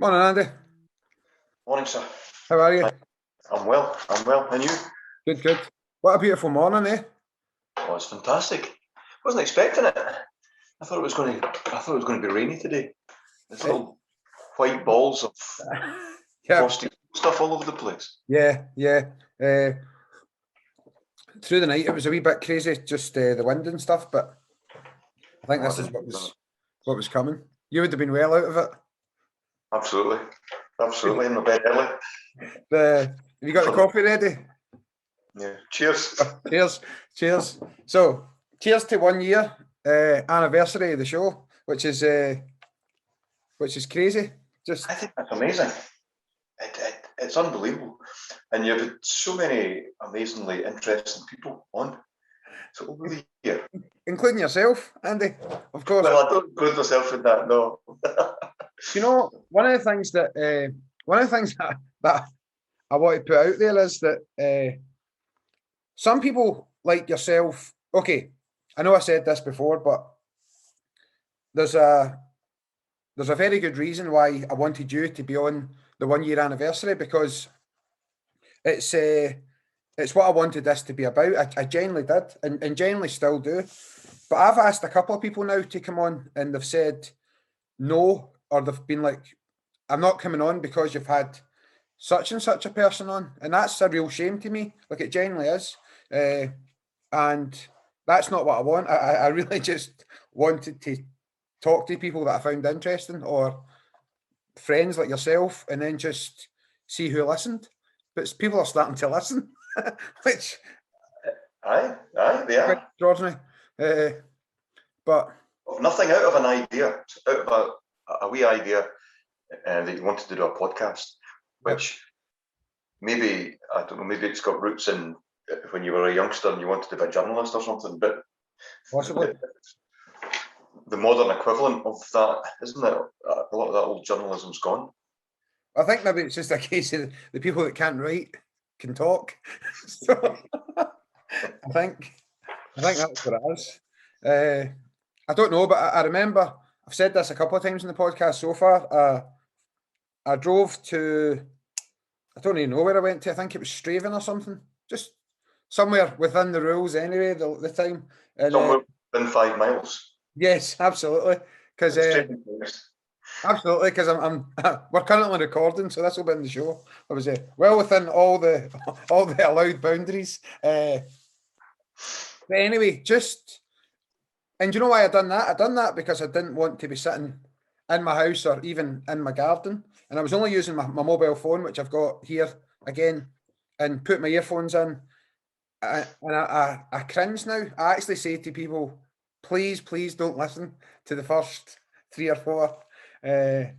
Morning, Andy. Morning, sir. How are you? I'm well. And you? Good, good. What a beautiful morning, eh? Oh, it's fantastic. Wasn't expecting it. I thought it was going to be rainy today. There's little white balls of Yeah, frosty stuff all over the place. yeah. Through the night, it was a wee bit crazy, just the wind and stuff. But I think this is what was coming. You would have been well out of it. Absolutely. In my bed early. Have you got the coffee ready? Yeah. Cheers. Cheers. So, cheers to 1 year anniversary of the show, which is crazy. I think that's amazing. It's unbelievable, and you've had so many amazingly interesting people on. So over the year, including yourself, Andy, of course. Well, I don't include myself in that. No. You know, one of the things that I want to put out there is that some people like yourself. Okay, I know I said this before, but there's a very good reason why I wanted you to be on the 1 year anniversary, because it's what I wanted this to be about. I genuinely did, and genuinely still do. But I've asked a couple of people now to come on, and they've said no, or they've been like, I'm not coming on because you've had such and such a person on, and that's a real shame to me. Like, it genuinely is, and that's not what I want. I really just wanted to talk to people that I found interesting, or friends like yourself, and then just see who listened. But people are starting to listen, which Aye, they are. Extraordinary. But nothing out of an idea, out of a wee idea that you wanted to do a podcast, which maybe, I don't know, maybe it's got roots in when you were a youngster and you wanted to be a journalist or something, but possibly the modern equivalent of that, isn't it? A lot of that old journalism's gone. I think maybe it's just a case of the people that can't write can talk. So I think that's what it is. I don't know, but I remember I've said this a couple of times in the podcast so far. I drove to, I don't even know where I went to. I think it was Straven or something, just somewhere within the rules anyway. The time, and somewhere within 5 miles. Yes, absolutely. Because absolutely, because I'm we're currently recording, so this will be in the show. I was well within all the allowed boundaries. But anyway, and do you know why I done that? I done that because I didn't want to be sitting in my house or even in my garden, and I was only using my mobile phone, which I've got here again, and put my earphones in, and I cringe now. I actually say to people, please don't listen to the first 3 or 4, or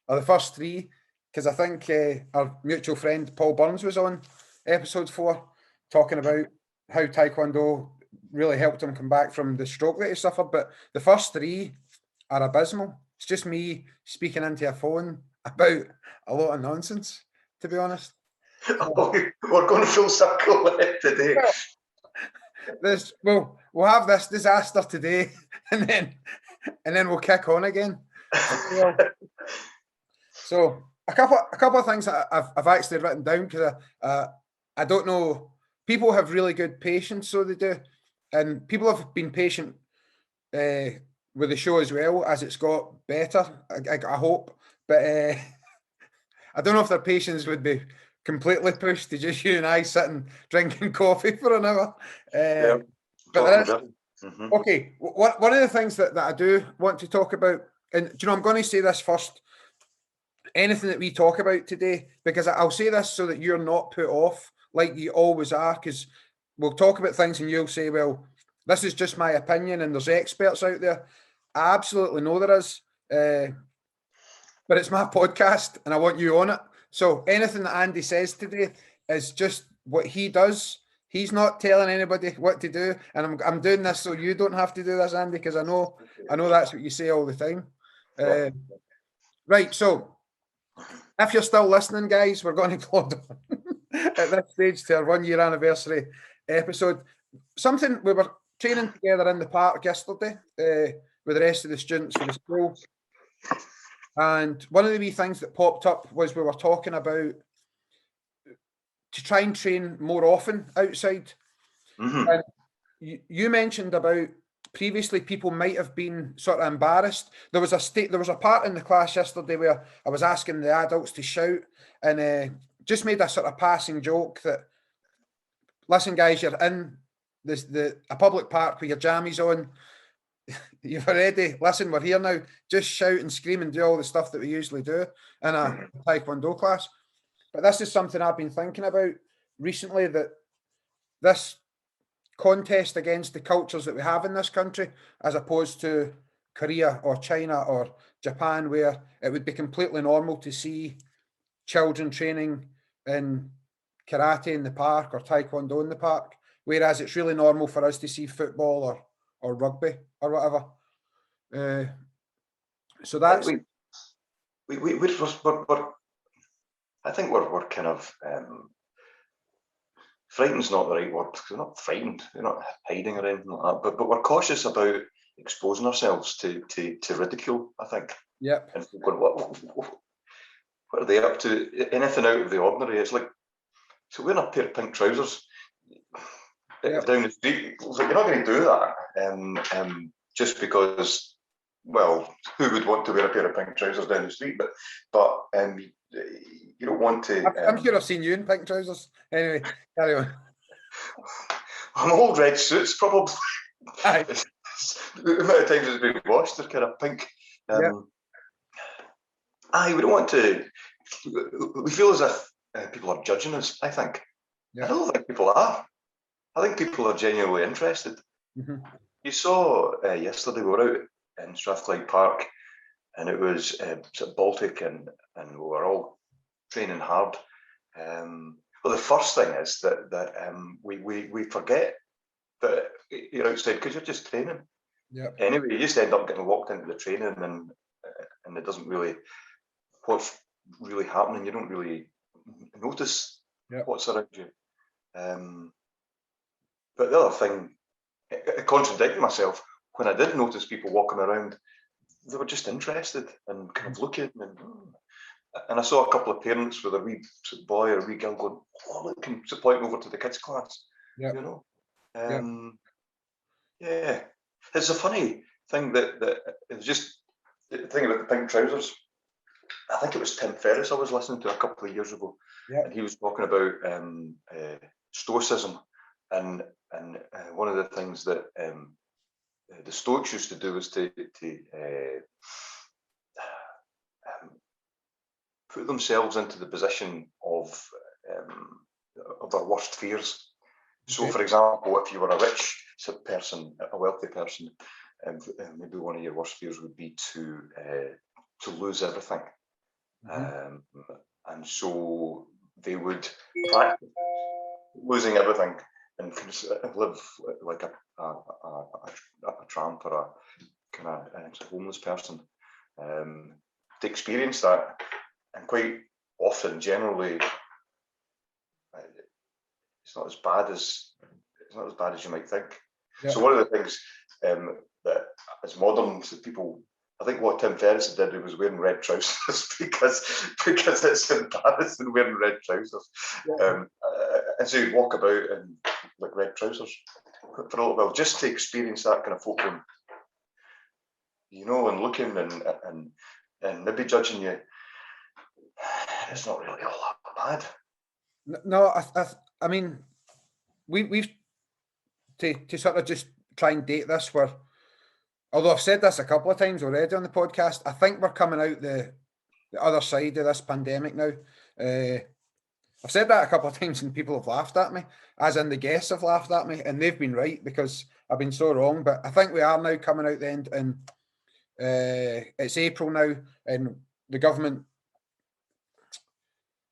the first 3, because I think our mutual friend Paul Burns was on episode 4 talking about how Tae Kwon Do really helped him come back from the stroke that he suffered. But the first 3 are abysmal. It's just me speaking into a phone about a lot of nonsense, to be honest. We're going full circle today. We'll have this disaster today, and then we'll kick on again. So a couple of things that I've actually written down, because I don't know. People have really good patience, so they do, and people have been patient with the show as well as it's got better. I hope, but I don't know if their patience would be completely pushed to just you and I sitting drinking coffee for an hour. But there is, okay, one of the things that I do want to talk about, and do you know, I'm going to say this first, anything that we talk about today, because I'll say this so that you're not put off like you always are, because we'll talk about things and you'll say, well, this is just my opinion and there's experts out there. I absolutely know there is, but it's my podcast and I want you on it. So anything that Andy says today is just what he does. He's not telling anybody what to do, and I'm doing this so you don't have to do this, Andy, because I know that's what you say all the time. Right, so if you're still listening, guys, we're going to plod on at this stage to our 1 year anniversary episode. Something we were training together in the park yesterday with the rest of the students for the school, And one of the wee things that popped up was we were talking about to try and train more often outside. And you mentioned about previously people might have been sort of embarrassed. There was a part in the class yesterday where I was asking the adults to shout, and just made a sort of passing joke that, listen, guys, you're in a public park with your jammies on. You've already, listen, we're here now. Just shout and scream and do all the stuff that we usually do in a Tae Kwon Do class. But this is something I've been thinking about recently, that this contest against the cultures that we have in this country, as opposed to Korea or China or Japan, where it would be completely normal to see children training in karate in the park or Tae Kwon Do in the park, whereas it's really normal for us to see football or rugby or whatever. So that's I think we're kind of frightened's not the right word, because we're not frightened, we're not hiding or anything like that, but we're cautious about exposing ourselves to ridicule, I think. Yep. And going, what are they up to? Anything out of the ordinary. It's like, so wearing a pair of pink trousers down the street, it's like, you're not going to do that just because, well, who would want to wear a pair of pink trousers down the street? But you don't want to. I'm sure I've seen you in pink trousers. Anyway, carry on. I'm old red suits, probably. Aye. The amount of times it's been washed, they're kind of pink. We don't want to. We feel as if people are judging us, I think. I don't think people are. I think people are genuinely interested. You saw yesterday, we were out in Strathclyde Park, and it was sort of Baltic, and we were all training hard. Well, the first thing is that we forget that you're outside because you're just training. Anyway, you just end up getting walked into the training, and it doesn't really, what's really happening, you don't really notice what's around you. But the other thing, it contradicted myself, when I did notice people walking around, they were just interested and kind of looking, and I saw a couple of parents with a wee boy or a wee girl going, oh, look, and pointing over to the kids' class. You know, it's a funny thing that it was just the thing about the pink trousers. I think it was Tim Ferriss I was listening to a couple of years ago, and he was talking about Stoicism, and one of the things that the Stoics used to do was to put themselves into the position of their worst fears. So, for example, if you were a rich person, a wealthy person, maybe one of your worst fears would be to lose everything. And so they would practice losing everything and live like a tramp or a kind of homeless person, to experience that. And quite often, generally, it's not as bad as you might think. So one of the things that as moderns people, I think what Tim Ferriss did, he was wearing red trousers because it's embarrassing wearing red trousers. And so he'd walk about in like red trousers for a little while, just to experience that kind of folk going, you know, and looking and maybe judging you. It's not really all that bad. No, I mean, we've to sort of just try and date this, where, although I've said this a couple of times already on the podcast, I think we're coming out the other side of this pandemic now. I've said that a couple of times and people have laughed at me, as in the guests have laughed at me, and they've been right because I've been so wrong. But I think we are now coming out the end, and it's April now, and the government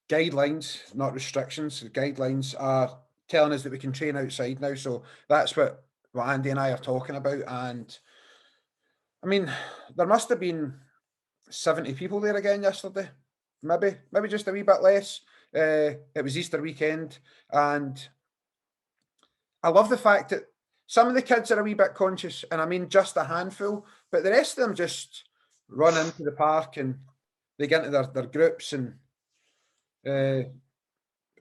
guidelines, not restrictions, guidelines are telling us that we can train outside now. So that's what Andy and I are talking about. And I mean, there must have been 70 people there again yesterday, maybe just a wee bit less. It was Easter weekend, and I love the fact that some of the kids are a wee bit conscious, and I mean just a handful, but the rest of them just run into the park and they get into their groups and they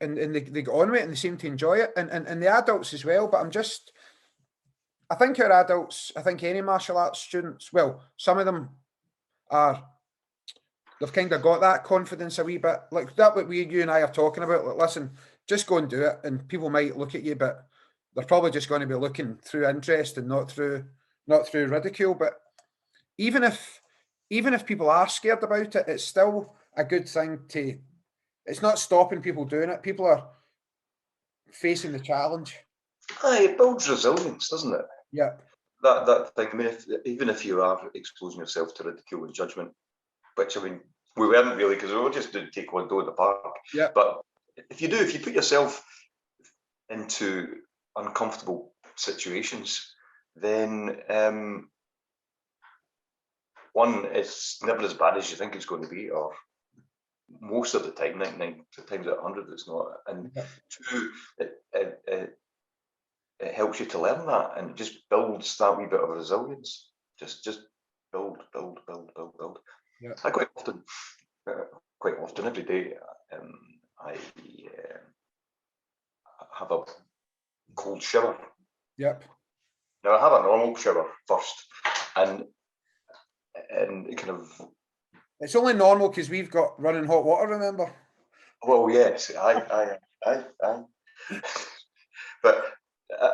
get on with it and they seem to enjoy it, and the adults as well. But I think our adults, I think any martial arts students, well, some of them they've kind of got that confidence a wee bit, like that what you and I are talking about. Like, listen, just go and do it, and people might look at you, but they're probably just going to be looking through interest and not through ridicule. But even if people are scared about it, it's still a good thing to. It's not stopping people doing it. People are facing the challenge. Aye, it builds resilience, doesn't it? Yeah. That thing. I mean, even if you are exposing yourself to ridicule and judgment, which I mean, we weren't really, because we were just doing Tae Kwon Do in the park. Yeah. But if you put yourself into uncomfortable situations, then one, it's never as bad as you think it's going to be, or most of the time, 99 times out of 100, it's not. And two, it helps you to learn that, and it just builds that wee bit of resilience. Just build. Yeah. I quite often every day, I have a cold shower. Yep. Now I have a normal shower first, and it kind of. It's only normal because we've got running hot water. Remember? Well, yes, I. But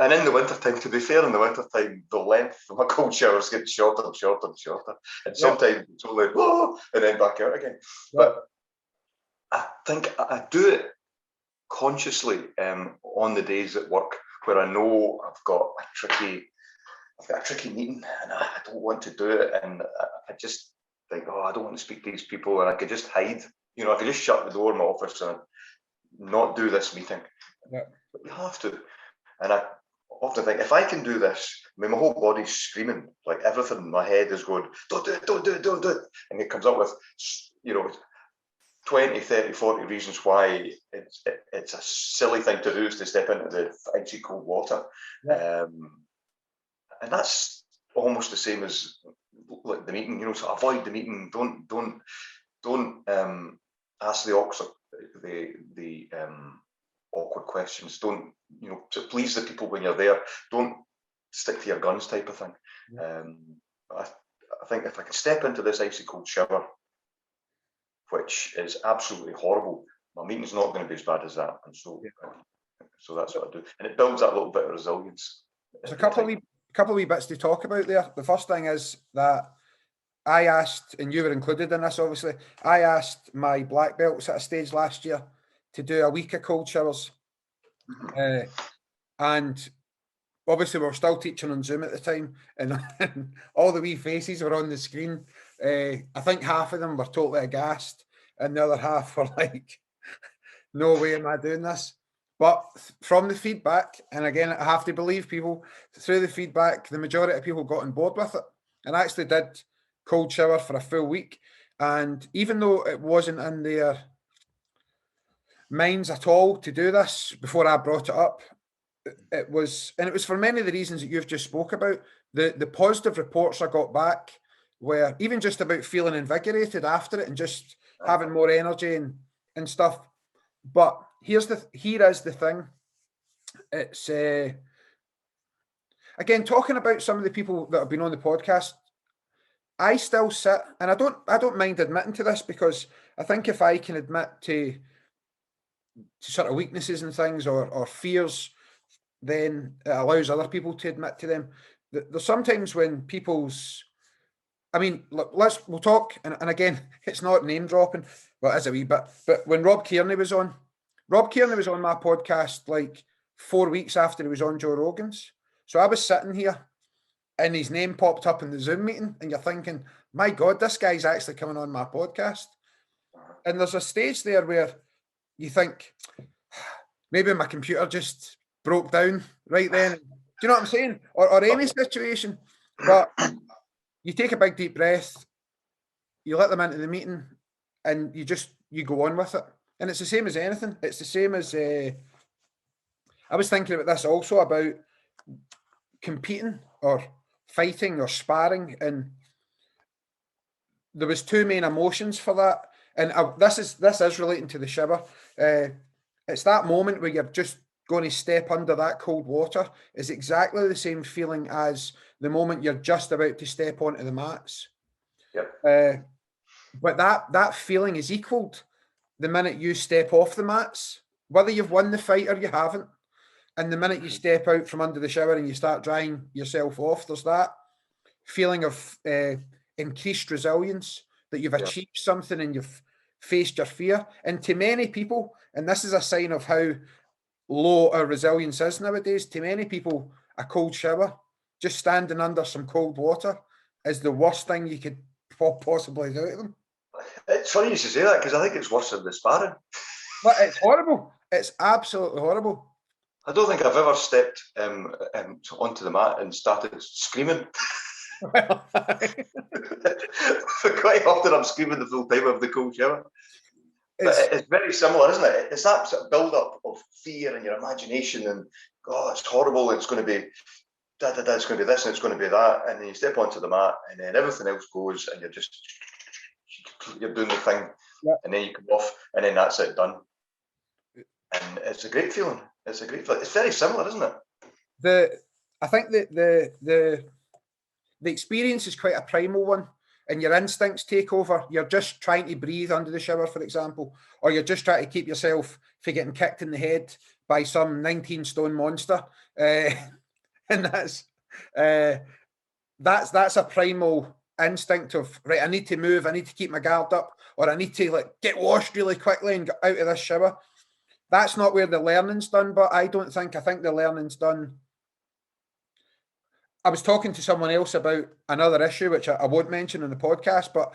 and in the wintertime, to be fair, in the wintertime, the length of my cold showers gets shorter and shorter and shorter, and sometimes it's only and then back out again. But I think I do it consciously on the days at work where I know I've got a tricky meeting and I don't want to do it, and I just think, I don't want to speak to these people, and I could just hide. I could just shut the door in my office and not do this meeting. Yeah. But you have to. And I often think, if I can do this, I mean, my whole body's screaming, like everything in my head is going, don't do it, don't do it, don't do it. And it comes up with, 20, 30, 40 reasons why it's a silly thing to do, is to step into the icy cold water. Yeah. And that's almost the same as like the meeting, so avoid the meeting. Don't ask the awkward questions. Don't, to please the people when you're there. Don't stick to your guns, type of thing. Yeah. I think if I can step into this icy cold shower, which is absolutely horrible, my meeting's not going to be as bad as that. And so, so that's what I do, and it builds that little bit of resilience. There's a couple of wee bits to talk about there. The first thing is that I asked, and you were included in this, obviously, I asked my black belts at a stage last year to do a week of cold showers. And obviously we were still teaching on Zoom at the time, and all the wee faces were on the screen. I think half of them were totally aghast, and the other half were like, no way am I doing this. But from the feedback, and again, I have to believe people, through the feedback, the majority of people got on board with it and actually did cold shower for a full week. And even though it wasn't in their minds at all to do this before I brought it up, it was for many of the reasons that you've just spoke about. The positive reports I got back were even just about feeling invigorated after it and just having more energy and stuff. But here is the thing. It's again, talking about some of the people that have been on the podcast, I still sit, and I don't mind admitting to this, because I think if I can admit to sort of weaknesses and things or fears, then it allows other people to admit to them. There's sometimes when people's, I mean, look, we'll talk, and again, it's not name dropping, well, it is a wee bit, but when Rob Kearney was on my podcast like 4 weeks after he was on Joe Rogan's. So I was sitting here and his name popped up in the Zoom meeting, and you're thinking, my God, this guy's actually coming on my podcast. And there's a stage there where you think, maybe my computer just broke down right then. Do you know what I'm saying? Or any situation. But you take a big deep breath, you let them into the meeting, and you go on with it. And it's the same as anything. It's the same as I was thinking about this also, about competing or fighting or sparring, and there was two main emotions for that. And this is relating to the shower. It's that moment where you're just going to step under that cold water is exactly the same feeling as the moment you're just about to step onto the mats. Yep. But that feeling is equaled the minute you step off the mats, whether you've won the fight or you haven't. And the minute you step out from under the shower and you start drying yourself off, there's that feeling of increased resilience that you've achieved something and you've faced your fear. And to many people, and this is a sign of how low our resilience is nowadays, to many people, a cold shower, just standing under some cold water, is the worst thing you could possibly do to them. It's funny you should say that because I think it's worse than the sparring. But it's horrible. It's absolutely horrible. I don't think I've ever stepped onto the mat and started screaming. Well, Quite often I'm screaming the full time of the cold shower. It's very similar, isn't it? It's that sort of build-up of fear and your imagination and, oh, it's horrible, it's going to be it's going to be this and it's going to be that. And then you step onto the mat and then everything else goes and you're doing the thing. Yep. And then you come off and then that's it, done. And it's a great feeling. It's very similar, isn't it? I think that the experience is quite a primal one, and your instincts take over. You're just trying to breathe under the shower, for example, or you're just trying to keep yourself from getting kicked in the head by some 19-stone monster, and that's a primal instinct of, right, I need to move, I need to keep my guard up, or I need to get washed really quickly and get out of this shower. That's not where the learning's done, but I think the learning's done. I was talking to someone else about another issue, which I won't mention in the podcast, but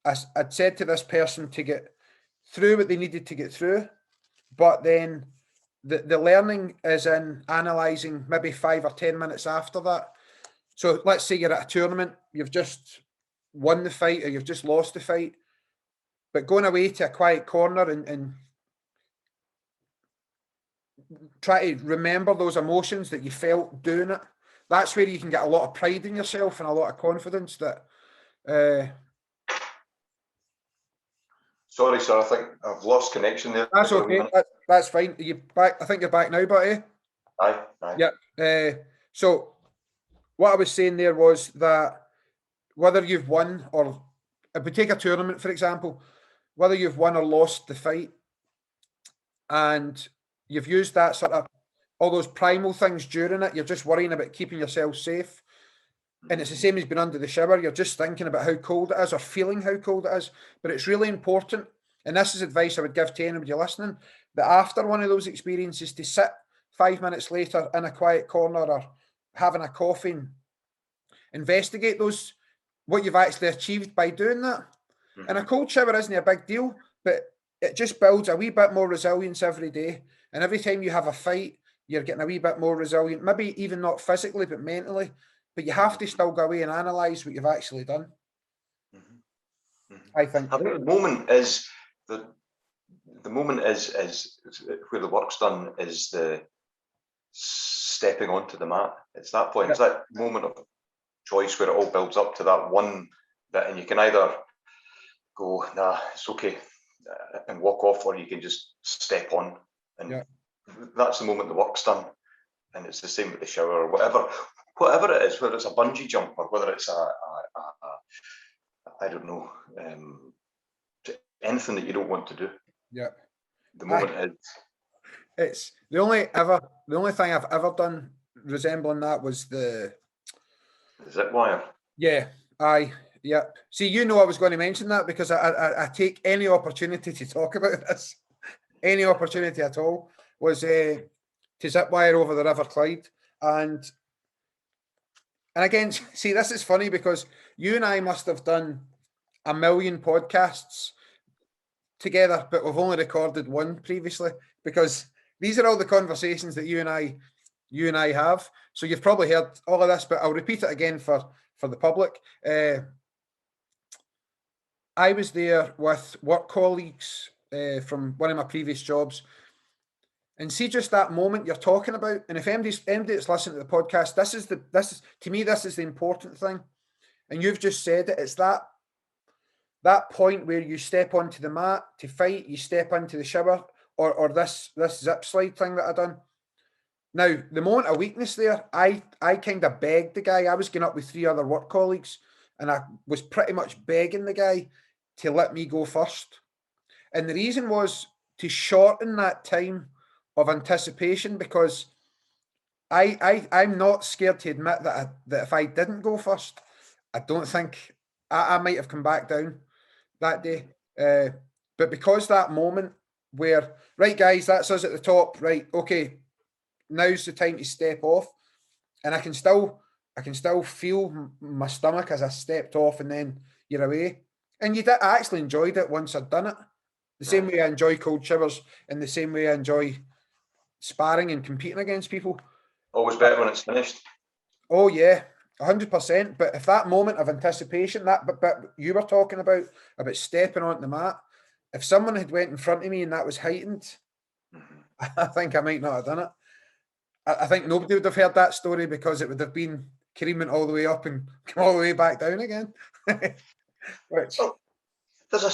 I'd said to this person to get through what they needed to get through, but then the learning is in analysing maybe 5 or 10 minutes after that. So let's say you're at a tournament, you've just won the fight or you've just lost the fight, but going away to a quiet corner and try to remember those emotions that you felt doing it. That's where you can get a lot of pride in yourself and a lot of confidence that. Sorry, sir. I think I've lost connection there. That's okay. That's fine. Are you back? I think you're back now, buddy. Aye. Yeah. So what I was saying there was that whether you've won or if we take a tournament, for example, whether you've won or lost the fight, and you've used that sort of all those primal things during it, you're just worrying about keeping yourself safe. And it's the same as being under the shower. You're just thinking about how cold it is or feeling how cold it is. But it's really important, and this is advice I would give to anybody listening, that after one of those experiences to sit 5 minutes later in a quiet corner or having a coffee and investigate what you've actually achieved by doing that. Mm-hmm. And a cold shower isn't a big deal, but it just builds a wee bit more resilience every day. And every time you have a fight, you're getting a wee bit more resilient, maybe even not physically, but mentally. But you have to still go away and analyse what you've actually done. Mm-hmm. Mm-hmm. I think the moment is where the work's done is the stepping onto the mat. It's that point. It's that moment of choice where it all builds up to that one bit, and you can either go, nah, it's okay, and walk off, or you can just step on, and that's the moment the work's done. And it's the same with the shower or whatever it is, whether it's a bungee jump or whether it's I don't know, anything that you don't want to do. Yeah. The moment is. It's the only thing I've ever done resembling that was the zip wire. Yeah. Yep. See, I was going to mention that because I take any opportunity to talk about this, any opportunity at all, was to zip wire over the River Clyde. And again, see, this is funny because you and I must have done 1 million podcasts together, but we've only recorded one previously because these are all the conversations that you and I have. So you've probably heard all of this, but I'll repeat it again for the public. I was there with work colleagues from one of my previous jobs. And see just that moment you're talking about. And if MD that's listening to the podcast, this is to me, this is the important thing. And you've just said it. It's that that point where you step onto the mat to fight, you step into the shower, or this zip slide thing that I done. Now, the moment of weakness there, I kind of begged the guy. I was going up with 3 other work colleagues, and I was pretty much begging the guy to let me go first. And the reason was to shorten that time of anticipation, because I'm not scared to admit that that if I didn't go first, I don't think I might have come back down that day. But because that moment where, right, guys, that's us at the top, right? Okay, now's the time to step off, and I can still feel my stomach as I stepped off, and then you're away. And I actually enjoyed it once I'd done it. The same way I enjoy cold showers, and the same way I enjoy sparring and competing against people. Always better when it's finished. Oh yeah, 100%. But if that moment of anticipation, that but you were talking about stepping onto the mat, if someone had went in front of me and that was heightened, I think I might not have done it. I think nobody would have heard that story, because it would have been creaming all the way up and come all the way back down again. Which, well, there's a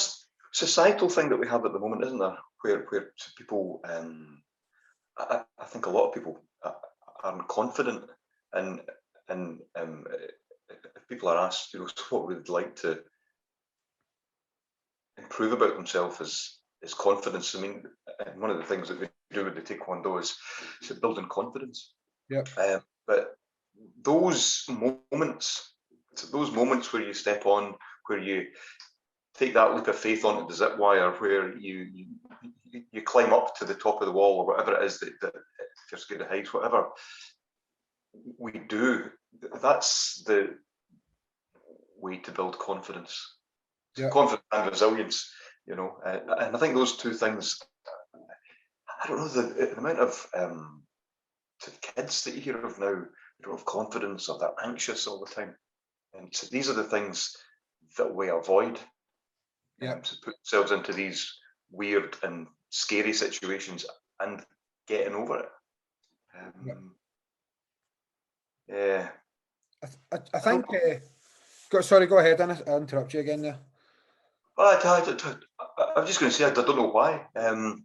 societal thing that we have at the moment, isn't there? Where people, I think a lot of people aren't confident, and if people are asked, what would they like to improve about themselves is confidence. I mean, one of the things that we do with the Tae Kwon Do is building confidence. yeah, but those moments where you step on, where you take that leap of faith onto the zip wire, where you climb up to the top of the wall, or whatever it is that if you're scared of heights, whatever we do, that's the way to build confidence. yeah. Confidence and resilience, and I think those two things, I don't know, the amount of kids that you hear of now, they don't have confidence, or they're anxious all the time, and so these are the things that we avoid, to put themselves into these weird and scary situations and getting over it. Yeah. I think. Sorry, go ahead. I interrupt you again there. Well, I'm just going to say I don't know why. I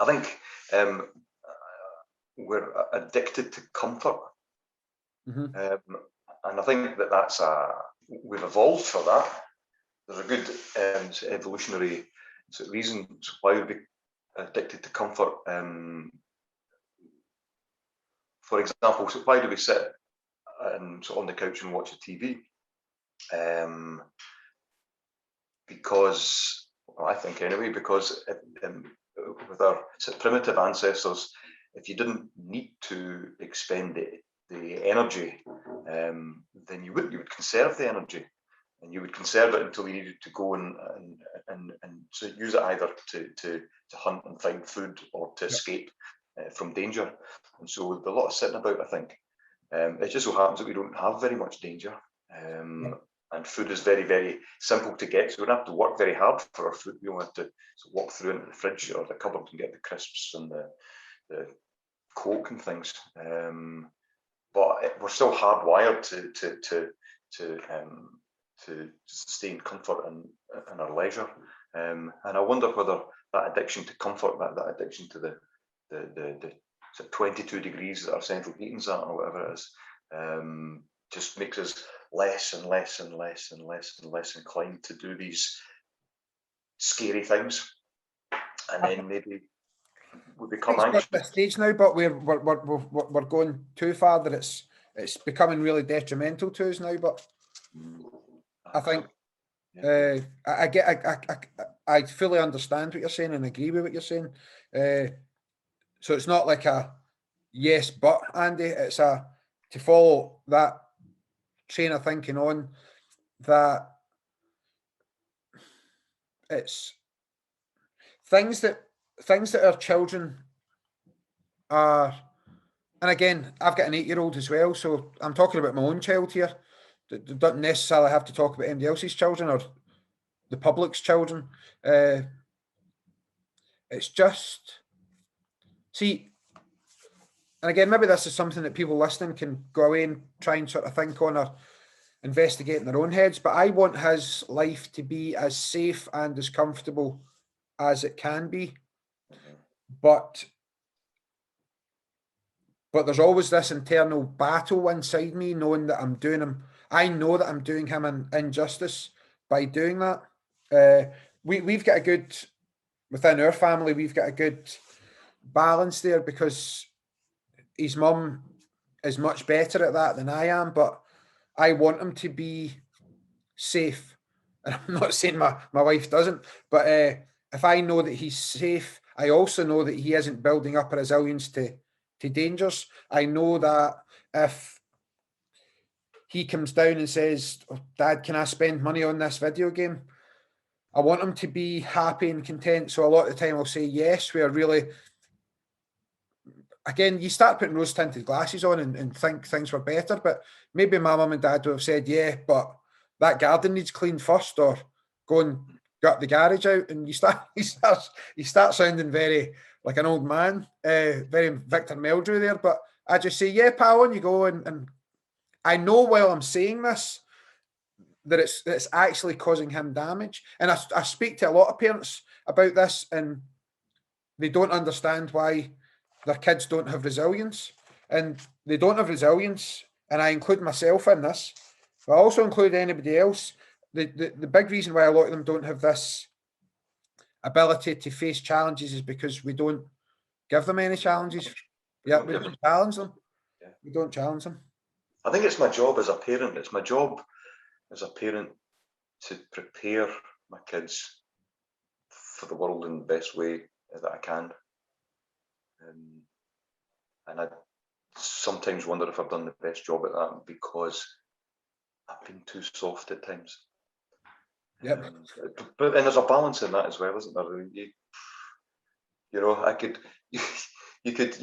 think we're addicted to comfort, and I think that's we've evolved for that. There's a good evolutionary reason why we'd be addicted to comfort. For example, so why do we sit on the couch and watch the TV? Because, well, I think anyway, because with our primitive ancestors, if you didn't need to expend the energy, then you would conserve the energy, and you would conserve it until you needed to go and so use it either to hunt and find food, or to escape from danger. And so there'll be a lot of sitting about, I think. It just so happens that we don't have very much danger. And food is very, very simple to get, so we don't have to work very hard for our food. We only have to walk through into the fridge or the cupboard and get the crisps and the Coke and things. But we're still hardwired to stay in comfort and our leisure. And I wonder whether that addiction to comfort, that addiction to the 22 degrees that our central heating's at, or whatever it is, just makes us less and less and less and less and less inclined to do these scary things, and then maybe we become anxious. At this stage now, but we're going too far that it's becoming really detrimental to us now. But I think I fully understand what you're saying and agree with what you're saying. So it's not like a yes, but Andy, it's a to follow that train of thinking on, that it's things that our children are, and again, I've got an 8-year-old as well, so I'm talking about my own child here. Don't necessarily have to talk about anybody else's children or the public's children. It's just, see, and again, maybe this is something that people listening can go away and try and sort of think on, or investigate in their own heads. But I want his life to be as safe and as comfortable as it can be. But there's always this internal battle inside me, knowing that I'm doing him. I know that I'm doing him an injustice by doing that. We've got a good, within our family, we've got a good balance there, because his mum is much better at that than I am, but I want him to be safe. And I'm not saying my wife doesn't, but if I know that he's safe, I also know that he isn't building up a resilience to dangers. I know that if he comes down and says, "Oh, Dad, can I spend money on this video game?" I want him to be happy and content. So a lot of the time I'll say yes, where really, again, you start putting rose tinted glasses on and think things were better. But maybe my mum and dad would have said, yeah, but that garden needs cleaned first, or go and gut the garage out. And you start sounding very like an old man, very Victor Meldrew there. But I just say, yeah, pal, on you go. And I know while I'm saying this that it's actually causing him damage. And I speak to a lot of parents about this, and they don't understand why their kids don't have resilience. And they don't have resilience, and I include myself in this, but I also include anybody else. The big reason why a lot of them don't have this ability to face challenges is because we don't give them any challenges. Yeah, we don't challenge them. Yeah. We don't challenge them. I think it's my job as a parent. It's my job as a parent to prepare my kids for the world in the best way that I can. And I sometimes wonder if I've done the best job at that, because I've been too soft at times. Yep. But then there's a balance in that as well, isn't there? You know, I could, you could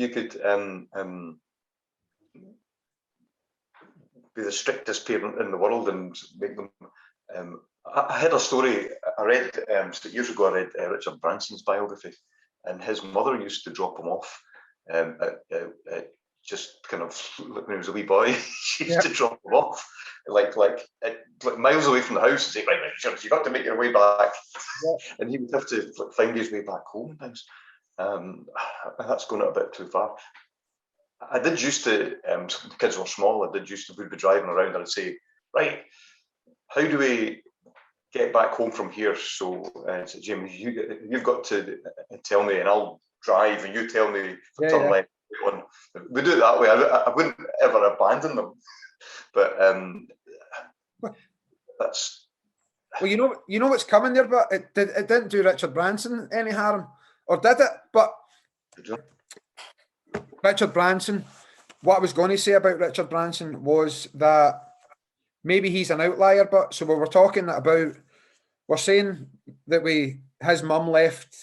be the strictest parent in the world and make them. I had a story I read years ago. I read Richard Branson's biography, and his mother used to drop him off just kind of when he was a wee boy. She used to drop him off like miles away from the house and say, right, Richard, you've got to make your way back. And he would have to find his way back home and things. That's going a bit too far. I did used to, the kids were small, we'd be driving around and I'd say, right, how do we get back home from here? So, Jim, you've got to tell me and I'll drive, and you tell me turn left. We do it that way. I wouldn't ever abandon them, but that's. Well, you know what's coming there, but it didn't do Richard Branson any harm, or did it? But Richard Branson, what I was going to say about Richard Branson was that maybe he's an outlier, but so we were talking about, we're saying that his mum left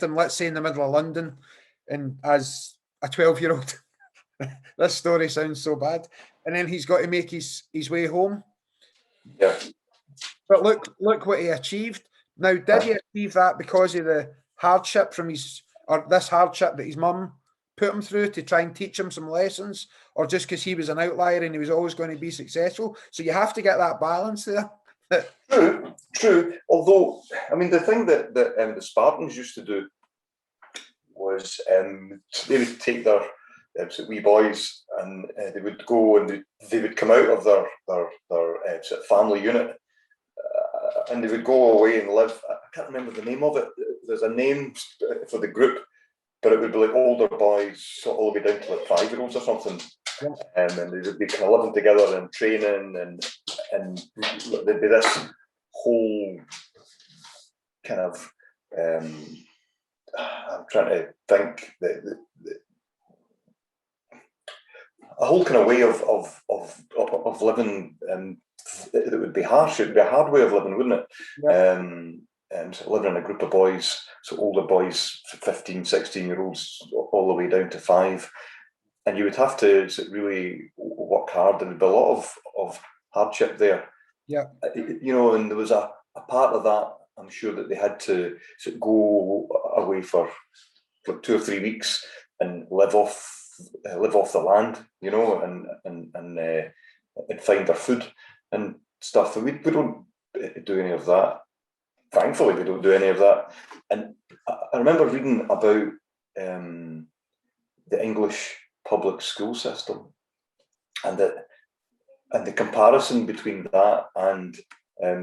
him, let's say in the middle of London, and as a 12-year-old, this story sounds so bad, and then he's got to make his way home. Yeah. But look what he achieved. Now, did he achieve that because of the hardship this hardship that his mum put him through to try and teach him some lessons, or just because he was an outlier and he was always going to be successful? So you have to get that balance there. True. Although, I mean, the thing that the Spartans used to do was they would take their wee boys, and they would go and they would come out of their sort of family unit, and they would go away and live. I can't remember the name of it. There's a name for the group, but it would be like older boys all the way down to like 5-year-olds or something. And they would be kind of living together and training, and there'd be this whole kind of I'm trying to think that a whole kind of way of living, that would be harsh. It would be a hard way of living, wouldn't it? Yeah. And living in a group of boys, so older boys, 15, 16-year-olds, all the way down to 5. And you would have to really work hard. There would be a lot of hardship there. Yeah. You know, and there was a part of that, I'm sure, that they had to sort of go away for like 2 or 3 weeks and live off the land, you know, and find their food. and stuff. And we don't do any of that. Thankfully, we don't do any of that. And I remember reading about the English public school system, and the comparison between that and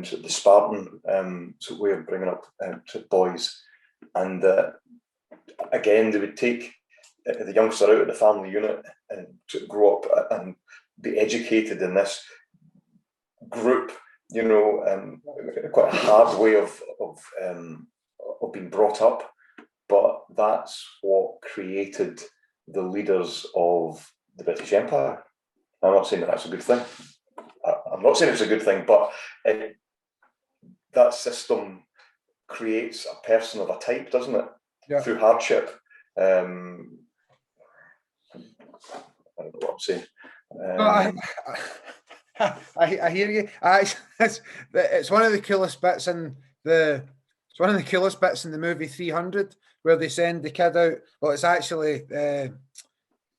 sort of the Spartan sort of way of bringing up sort of boys, and again they would take the youngster out of the family unit and sort of grow up and be educated in this group, quite a hard way of being brought up, but that's what created the leaders of the British Empire. I'm not saying that that's a good thing. I'm not saying it's a good thing, but that system creates a person of a type, doesn't it? Yeah. Through hardship. I don't know what I'm saying. I hear you. It's one of the coolest bits in the movie 300, where they send the kid out. Well, it's actually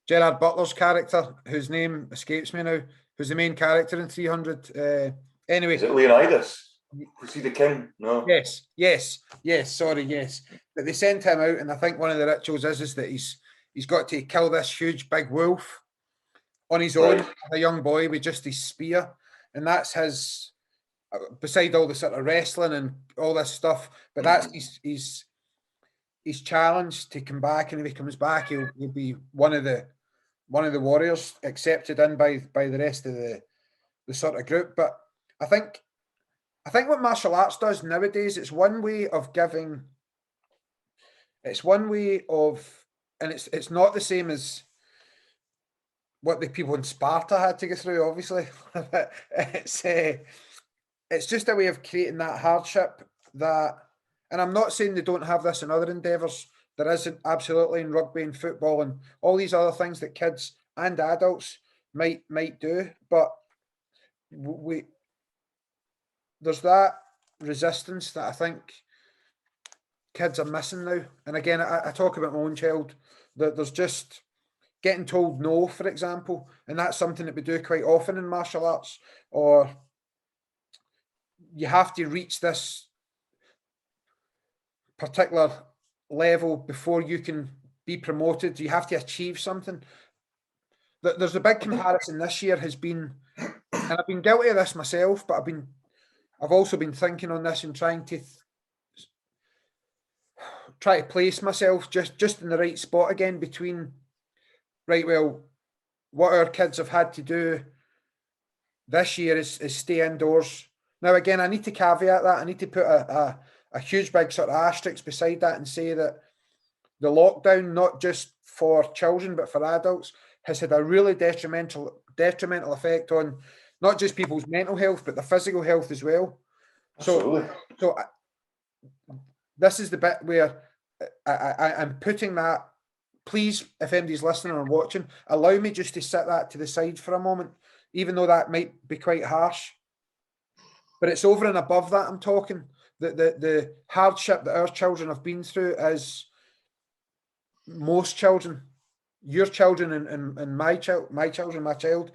Gerard Butler's character, whose name escapes me now, who's the main character in 300. Anyway, is it Leonidas? Was he the king? No. Yes. Sorry, yes. But they send him out, and I think one of the rituals is that he's got to kill this huge big wolf on his own, Right. a young boy with just his spear, and that's his. Beside all the sort of wrestling and all this stuff, but that's his challenge to come back, and if he comes back, he'll be one of the warriors accepted in by the rest of the sort of group. But I think what martial arts does nowadays, it's one way of, and it's not the same as what the people in Sparta had to go through, obviously. But it's just a way of creating that hardship that, and I'm not saying they don't have this in other endeavours. There is absolutely in rugby and football and all these other things that kids and adults might do, but there's that resistance that I think kids are missing now. And again, I talk about my own child, that there's just getting told no, for example, and that's something that we do quite often in martial arts, or you have to reach this particular level before you can be promoted. You have to achieve something. There's a big comparison this year has been, and I've been guilty of this myself, but I've also been thinking on this and trying to place myself just in the right spot again between, right, well, what our kids have had to do this year is stay indoors. Now, again, I need to caveat that. I need to put a huge big sort of asterisk beside that and say that the lockdown, not just for children, but for adults, has had a really detrimental effect on not just people's mental health, but their physical health as well. Absolutely. So this is the bit where I'm putting that. Please, if anybody's listening or watching, allow me just to set that to the side for a moment, even though that might be quite harsh. But it's over and above that I'm talking. The hardship that our children have been through is most children, your children and my child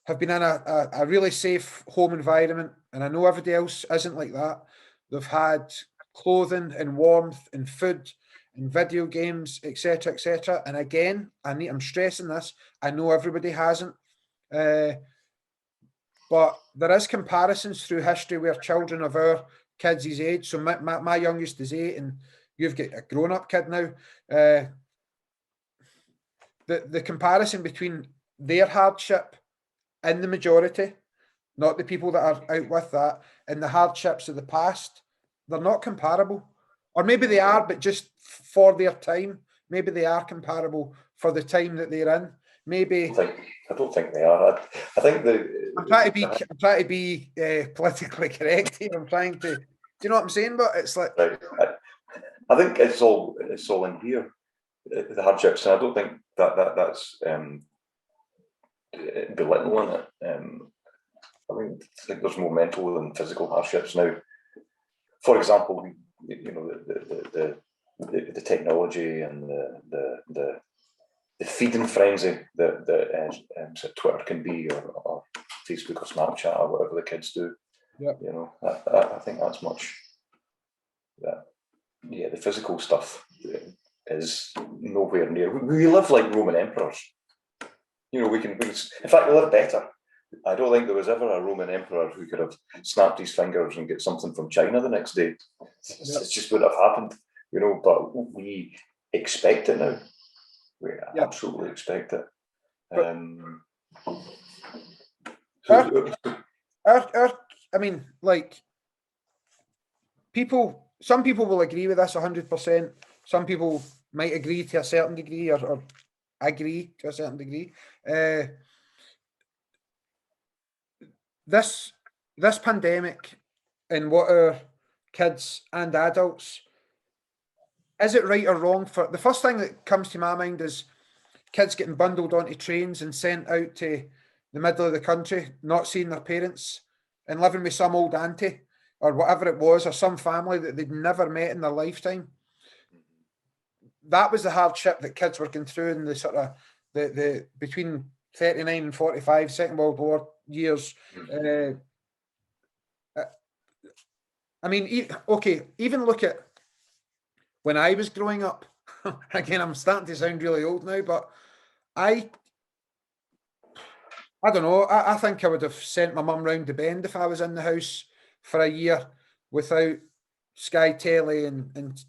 have been in a really safe home environment. And I know everybody else isn't like that. They've had clothing and warmth and food and video games, etc., etc. And again, I'm stressing this. I know everybody hasn't. But there is comparisons through history where children of our kids' age, so my youngest is 8 and you've got a grown-up kid now, the comparison between their hardship in the majority, not the people that are out with that, and the hardships of the past, they're not comparable. Or maybe they are, but just for their time. Maybe they are comparable for the time that they're in. Maybe I don't think they are. I think I'm trying to be politically correct here. I'm trying to. Do you know what I'm saying? But it's like right. I think it's all in here, the hardships, and I don't think that's belittling it. I think there's more mental than physical hardships now. For example, the technology and the feeding frenzy that so Twitter can be, or Facebook or Snapchat or whatever the kids do. Yeah. You know, I think that's much. Yeah, the physical stuff is nowhere near. We live like Roman emperors. You know, we can. In fact, we live better. I don't think there was ever a Roman emperor who could have snapped his fingers and get something from China the next day. It's just wouldn't have happened, you know. But we expect it now. We absolutely expect it. I mean, like, some people will agree with this 100%. Some people might agree to a certain degree, or agree to a certain degree. This pandemic and what our kids and adults, is it right or wrong? For the first thing that comes to my mind is kids getting bundled onto trains and sent out to the middle of the country, not seeing their parents, and living with some old auntie or whatever it was, or some family that they'd never met in their lifetime. That was the hardship that kids were going through in the sort of the between 39 and 45 Second World War years. I mean, okay, even look at when I was growing up. Again, I'm starting to sound really old now, but I don't know. I think I would have sent my mum round the bend if I was in the house for a year without Sky Telly and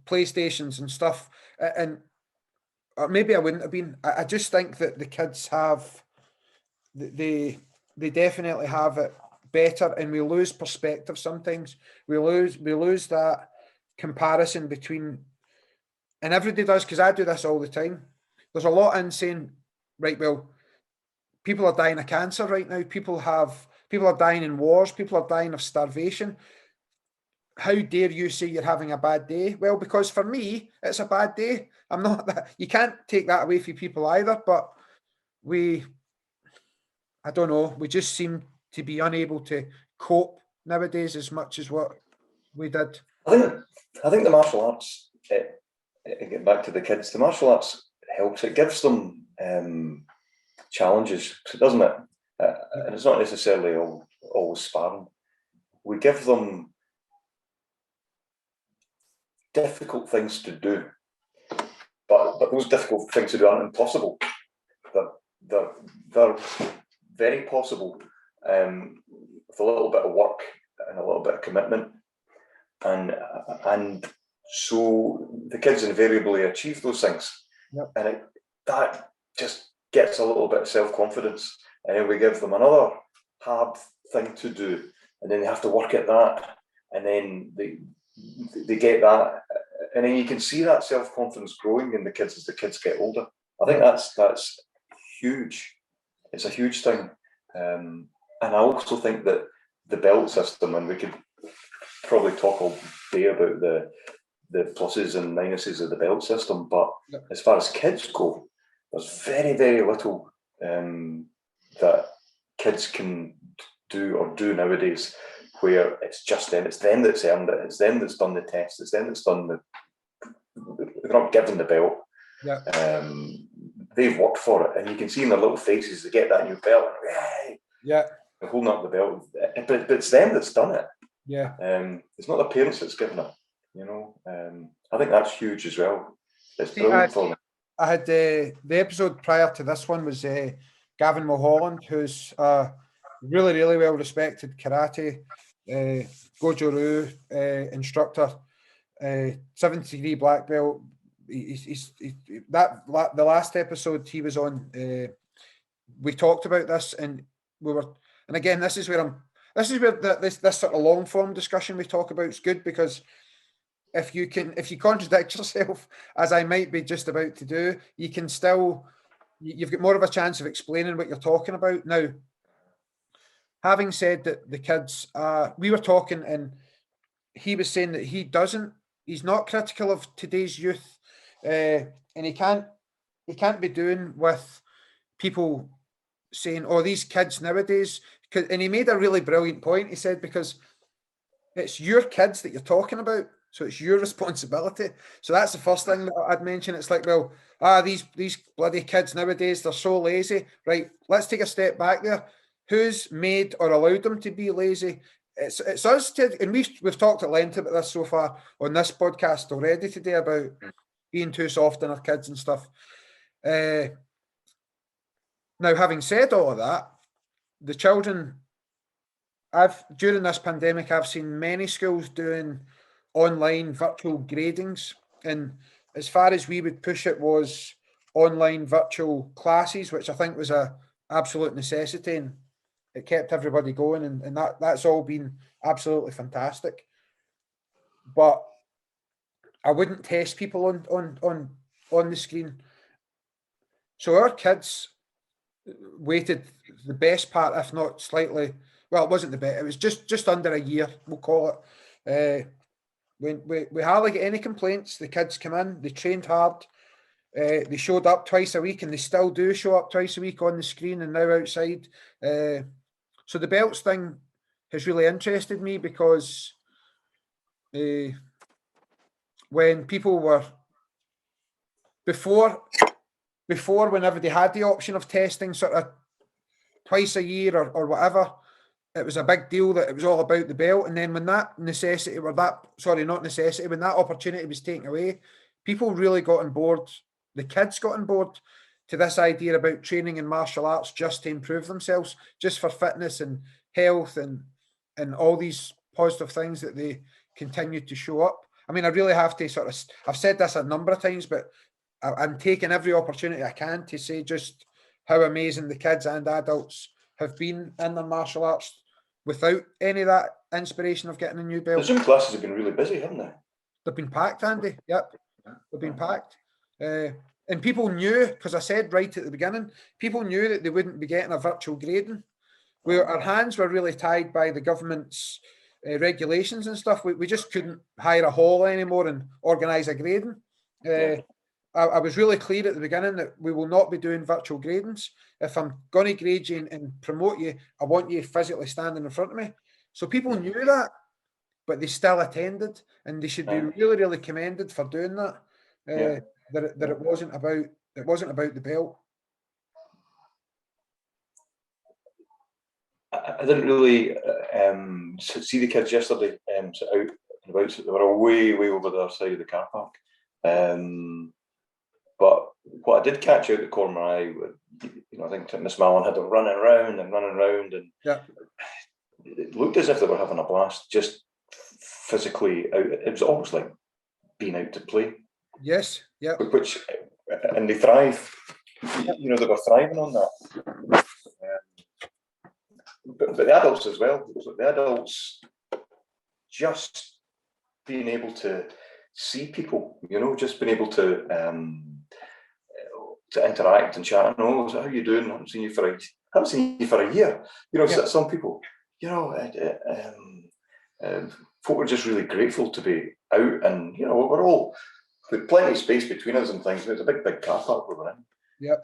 PlayStations and stuff. And or maybe I wouldn't have been. I just think that the kids have, they definitely have it better, and we lose perspective sometimes. We lose that comparison between, and everybody does, because I do this all the time. There's a lot in saying, right, well, people are dying of cancer right now. People are dying in wars. People are dying of starvation. How dare you say you're having a bad day? Well, because for me, it's a bad day. I'm not that. You can't take that away from people either. But I don't know. We just seem to be unable to cope nowadays as much as what we did. I think the martial arts. Get back to the kids. The martial arts helps. It gives them challenges, doesn't it? And it's not necessarily always sparring. We give them difficult things to do, but those difficult things to do aren't impossible. They're very possible with a little bit of work and a little bit of commitment, and so the kids invariably achieve those things. Yep. And that just gets a little bit of self-confidence, and then we give them another hard thing to do, and then they have to work at that, and then they get that, and then you can see that self-confidence growing in the kids as the kids get older. I think that's huge. It's a huge thing. And I also think that the belt system, and we could probably talk all day about the pluses and minuses of the belt system, but as far as kids go, there's very, very little that kids can do nowadays where it's just them. It's them that's earned it. It's them that's done the test. It's them that's done they're not given the belt. Yeah. They've worked for it, and you can see in their little faces they get that new belt. Yeah. They're holding up the belt, but it's them that's done it. Yeah. It's not the parents that's given it. You know, I think that's huge as well. It's brilliant for them. I had the episode prior to this one was Gavin Mulholland, who's a really, really well respected karate Goju-Ryu instructor, 7th degree black belt. The last episode he was on, we talked about this, and and again, this is where this sort of long form discussion we talk about is good, because if you contradict yourself, as I might be just about to do, you can still, you've got more of a chance of explaining what you're talking about. Now, having said that, the kids, we were talking, and he was saying that he's not critical of today's youth, and he can't be doing with people saying, "Oh, these kids nowadays." And he made a really brilliant point. He said, because it's your kids that you're talking about. So it's your responsibility. So that's the first thing that I'd mention. It's like, well, these bloody kids nowadays, they're so lazy. Right, let's take a step back there. Who's made or allowed them to be lazy? It's us to, and we've talked at length about this so far on this podcast already today about being too soft on our kids and stuff. Now, having said all of that, the children, during this pandemic, I've seen many schools doing online virtual gradings, and as far as we would push it was online virtual classes, which I think was a absolute necessity, and it kept everybody going, and that's all been absolutely fantastic. But I wouldn't test people on the screen. So our kids waited the best part, if not slightly. Well, it wasn't the best. It was just under a year, we'll call it. When we hardly get any complaints. The kids come in, they trained hard, they showed up twice a week, and they still do show up twice a week on the screen and now outside. So the belts thing has really interested me because when people were before whenever they had the option of testing sort of twice a year or whatever, it was a big deal that it was all about the belt. And then when that necessity, or that, sorry, not necessity, when that opportunity was taken away, people really got on board. The kids got on board to this idea about training in martial arts just to improve themselves, just for fitness and health and all these positive things that they continued to show up. I mean, I really have to sort of, I've said this a number of times, but I'm taking every opportunity I can to say just how amazing the kids and adults have been in their martial arts without any of that inspiration of getting a new belt. The Zoom classes have been really busy, haven't they? They've been packed, Andy. Yep, they've been packed. And people knew, because I said right at the beginning, people knew that they wouldn't be getting a virtual grading. Where our hands were really tied by the government's regulations and stuff. We just couldn't hire a hall anymore and organise a grading. I was really clear at the beginning that we will not be doing virtual gradings. If I'm going to grade you and promote you, I want you physically standing in front of me. So people knew that, but they still attended, and they should be really, really commended for doing that. That it wasn't about the belt. I didn't really see the kids yesterday out and about. They were way over the other side of the car park. But what I did catch out the corner of my eye, I think Miss Mallon had them running around, and it looked as if they were having a blast, just physically out. It was almost like being out to play. Yes, yeah. And they thrive. They were thriving on that. But the adults as well. The adults just being able to see people, just being able to interact and chat. Oh, how are you doing? I haven't seen you for a year. Some people, folk are just really grateful to be out, and we're all with plenty of space between us and things. It's a big car park we were in. Yep.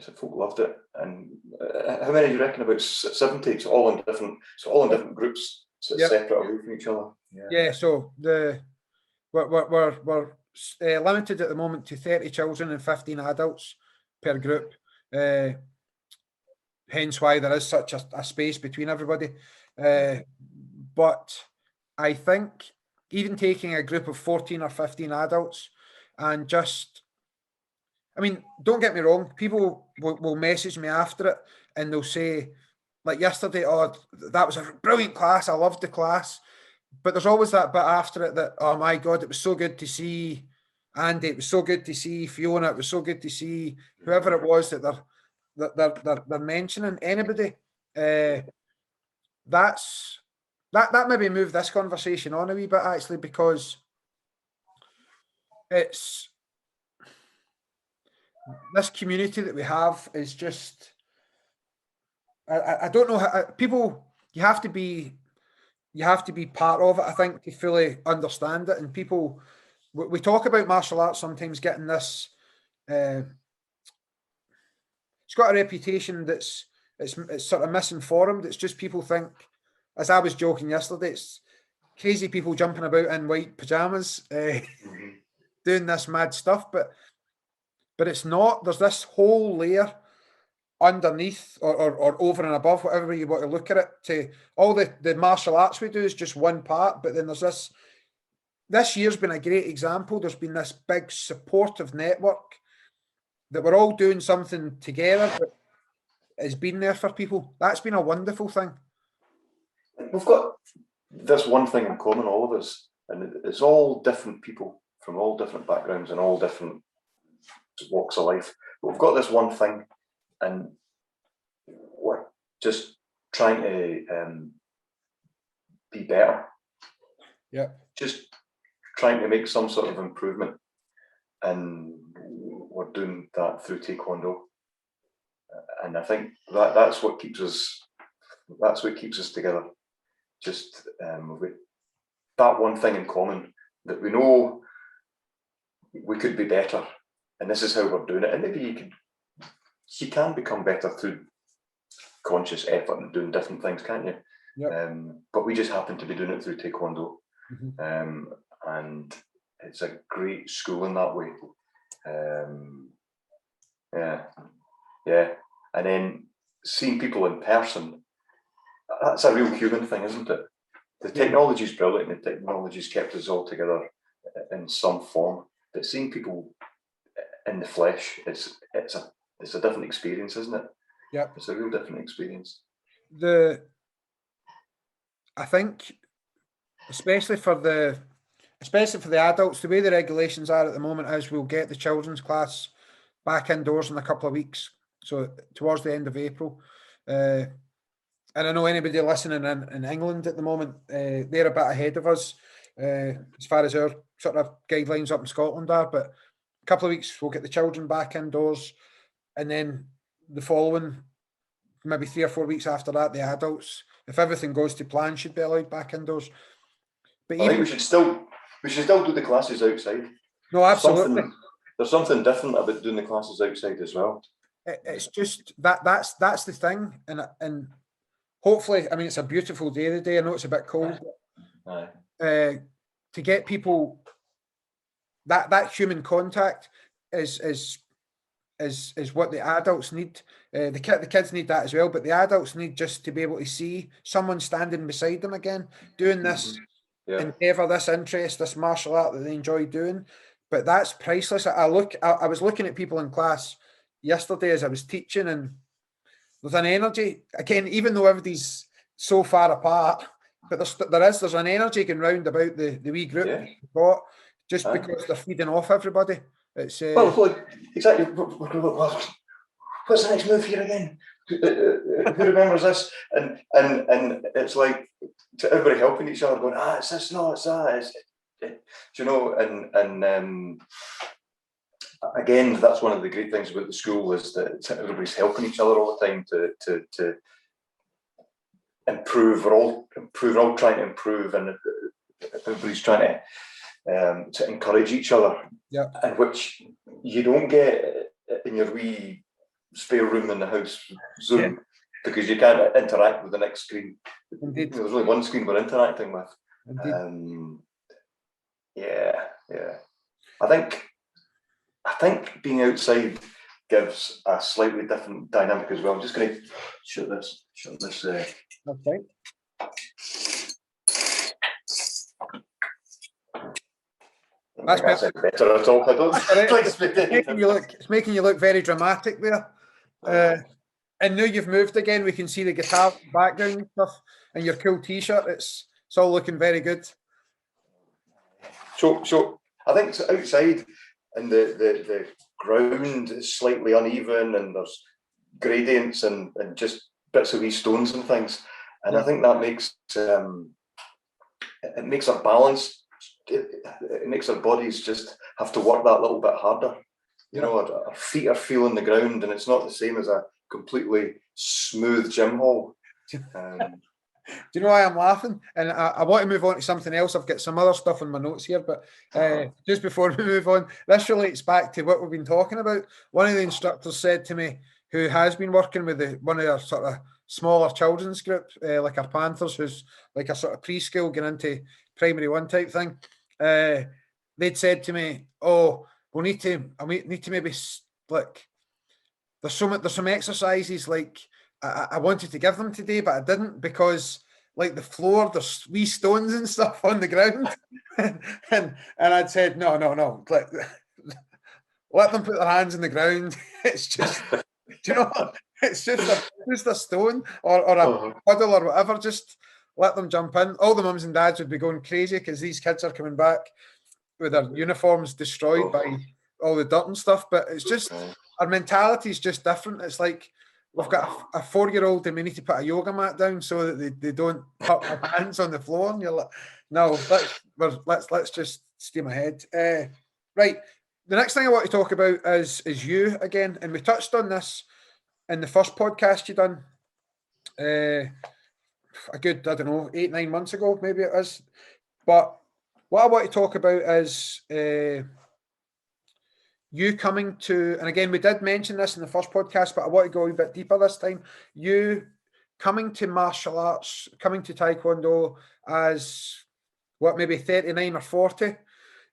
So folk loved it. And how many do you reckon? About 70. It's all in different groups, separate away from each other. Yeah. So we're limited at the moment to 30 children and 15 adults per group. Hence why there is such a space between everybody. But I think even taking a group of 14 or 15 adults and just, I mean, don't get me wrong, people will message me after it and they'll say, like yesterday, oh, that was a brilliant class, I loved the class. But there's always that bit after it that, oh my God, it was so good to see Andy, it was so good to see Fiona, it was so good to see whoever it was that they're mentioning, anybody. That maybe moved this conversation on a wee bit, actually, because it's this community that we have is just, I don't know how people, you have to be part of it, I think, to fully understand it. And people, we talk about martial arts sometimes getting this, it's got a reputation that's it's sort of misinformed. It's just people think, as I was joking yesterday, crazy people jumping about in white pajamas, doing this mad stuff, but it's not. There's this whole layer underneath or over and above, whatever you want to look at it. To all the martial arts we do is just one part, but then there's this year's been a great example. There's been this big supportive network that we're all doing something together that has been there for people. That's been a wonderful thing. We've got this one thing in common, all of us, and it's all different people from all different backgrounds and all different walks of life. But we've got this one thing, and we're just trying to be better. Yeah. Just trying to make some sort of improvement, and we're doing that through Tae Kwon Do. And I think that's what keeps us. That's what keeps us together. Just with that one thing in common, that we know we could be better, and this is how we're doing it. And maybe you can become better through conscious effort and doing different things, can't you? Yep. But we just happen to be doing it through Tae Kwon Do. Mm-hmm. And it's a great school in that way. Yeah. And then seeing people in person, that's a real human thing, isn't it? The technology is brilliant, and the technology's kept us all together in some form. But seeing people in the flesh, it's a different experience, isn't it? Yeah, it's a real different experience. I think, especially for the adults, the way the regulations are at the moment is we'll get the children's class back indoors in a couple of weeks, so towards the end of April. And I know anybody listening in England at the moment, they're a bit ahead of us as far as our sort of guidelines up in Scotland are. But a couple of weeks, we'll get the children back indoors, and then the following, maybe 3 or 4 weeks after that, the adults, if everything goes to plan, should be allowed back indoors. But I think we should still do the classes outside. No, absolutely. There's something different about doing the classes outside as well. It's just that's the thing, and hopefully, I mean, it's a beautiful day today. I know it's a bit cold. To get people that human contact is what the adults need. The kids need that as well, but the adults need just to be able to see someone standing beside them again, doing this endeavour, this interest, this martial art that they enjoy doing. But that's priceless. I was looking at people in class yesterday as I was teaching, and there's an energy again, even though everybody's so far apart. But there's an energy going round about the wee group we've got, just because they're feeding off everybody. It's exactly. What's the next move here again? Who remembers this? And it's like everybody helping each other, going, it's this, no, it's that. You know, and again, that's one of the great things about the school, is that everybody's helping each other all the time to improve. We're all trying to improve, and everybody's trying to encourage each other. Yeah. And which you don't get in your wee spare room in the house Zoom, because you can't interact with the next screen. Indeed. There's only one screen we're interacting with. Indeed. I think being outside gives a slightly different dynamic as well. I'm just going to shut this. Okay. That's better at all. I don't. It's making you look very dramatic there. And now you've moved again. We can see the guitar background and stuff, and your cool T-shirt. It's all looking very good. So I think it's outside, and the ground is slightly uneven, and there's gradients and just bits of wee stones and things, and I think that makes it makes our balance. It makes our bodies just have to work that little bit harder. You know, our feet are feeling the ground, and it's not the same as a completely smooth gym hall. Do you know why I'm laughing? And I want to move on to something else. I've got some other stuff in my notes here, but just before we move on, this relates back to what we've been talking about. One of the instructors said to me, who has been working with one of our sort of smaller children's group, like our Panthers, who's like a sort of preschool going into primary one type thing. They'd said to me, "Oh, I need to maybe like there's some exercises like I wanted to give them today, but I didn't because like the floor, there's wee stones and stuff on the ground." and I'd said, no, let them put their hands in the ground. It's just, do you know, it's just a stone or a puddle or whatever. Just let them jump in. All the mums and dads would be going crazy because these kids are coming back with their uniforms destroyed by all the dirt and stuff. But it's just, our mentality is just different. It's like we've got a 4-year-old and we need to put a yoga mat down so that they don't put their hands on the floor. And you're like, no, let's just steam ahead. Right. The next thing I want to talk about is you again. And we touched on this in the first podcast you done a good, I don't know, 8-9 months ago, maybe it is. But what I want to talk about is you coming to, and again, we did mention this in the first podcast, but I want to go a bit deeper this time. You coming to martial arts, coming to Tae Kwon Do as what, maybe 39 or 40, and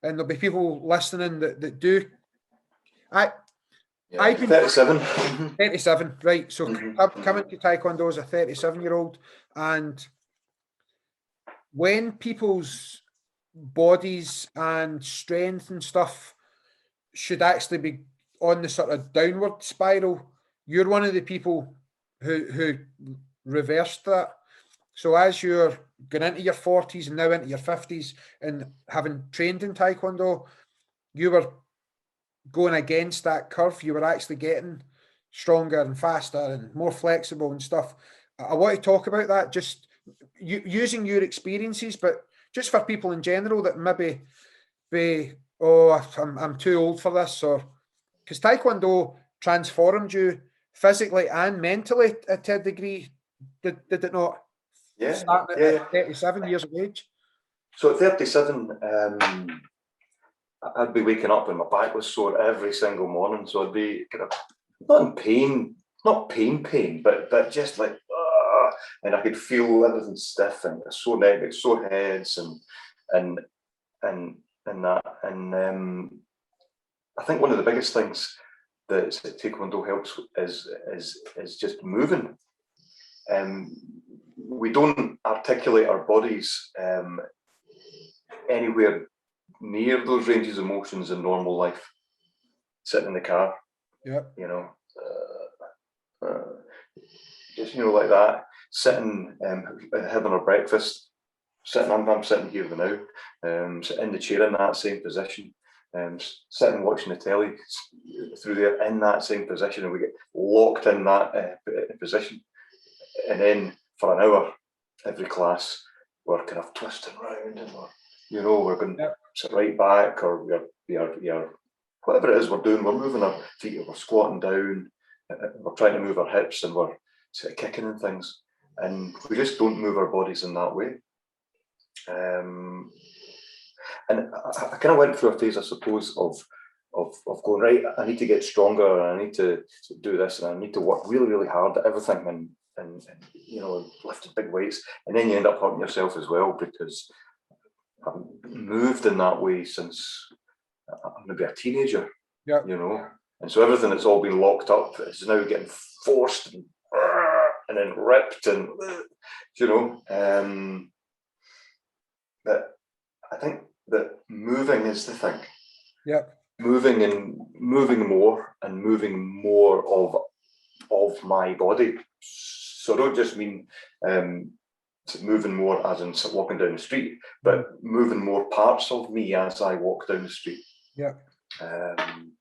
there'll be people listening that do. I've been 37. 37, right? So coming to Tae Kwon Do as a 37-year-old, and when people's bodies and strength and stuff should actually be on the sort of downward spiral, you're one of the people who reversed that. So as you're going into your 40s and now into your 50s and having trained in Tae Kwon Do, you were going against that curve. You were actually getting stronger and faster and more flexible and stuff. I want to talk about that, just using your experiences, but just for people in general that maybe be, I'm too old for this, or because Tae Kwon Do transformed you physically and mentally to a degree, did it not? Starting at 37 years of age. So at 37, I'd be waking up and my back was sore every single morning. So I'd be kind of not in pain, not pain, but just like, and I could feel everything stiff and sore neck, sore heads, and that. And I think one of the biggest things that Tae Kwon Do helps is just moving. We don't articulate our bodies anywhere near those ranges of motions in normal life. Sitting in the car, you know, just, you know, like that. Sitting, having our breakfast. I'm sitting here now, sitting in the chair in that same position. Sitting watching the telly through there in that same position, and we get locked in that position. And then for an hour, every class, we're kind of twisting around, and we're going to sit right back, or we're whatever it is we're doing, we're moving our feet, we're squatting down, we're trying to move our hips, and we're sort of kicking and things. And we just don't move our bodies in that way. And I kind of went through a phase, I suppose, of going, right, I need to get stronger, and I need to do this, and I need to work really, really hard at everything, and lifting big weights, and then you end up hurting yourself as well, because I've moved in that way since I'm maybe a teenager, and so everything that's all been locked up is now getting forced and then ripped, and but I think that moving is the thing. Moving more and moving more of my body. So I don't just mean moving more as in walking down the street, but moving more parts of me as I walk down the street. And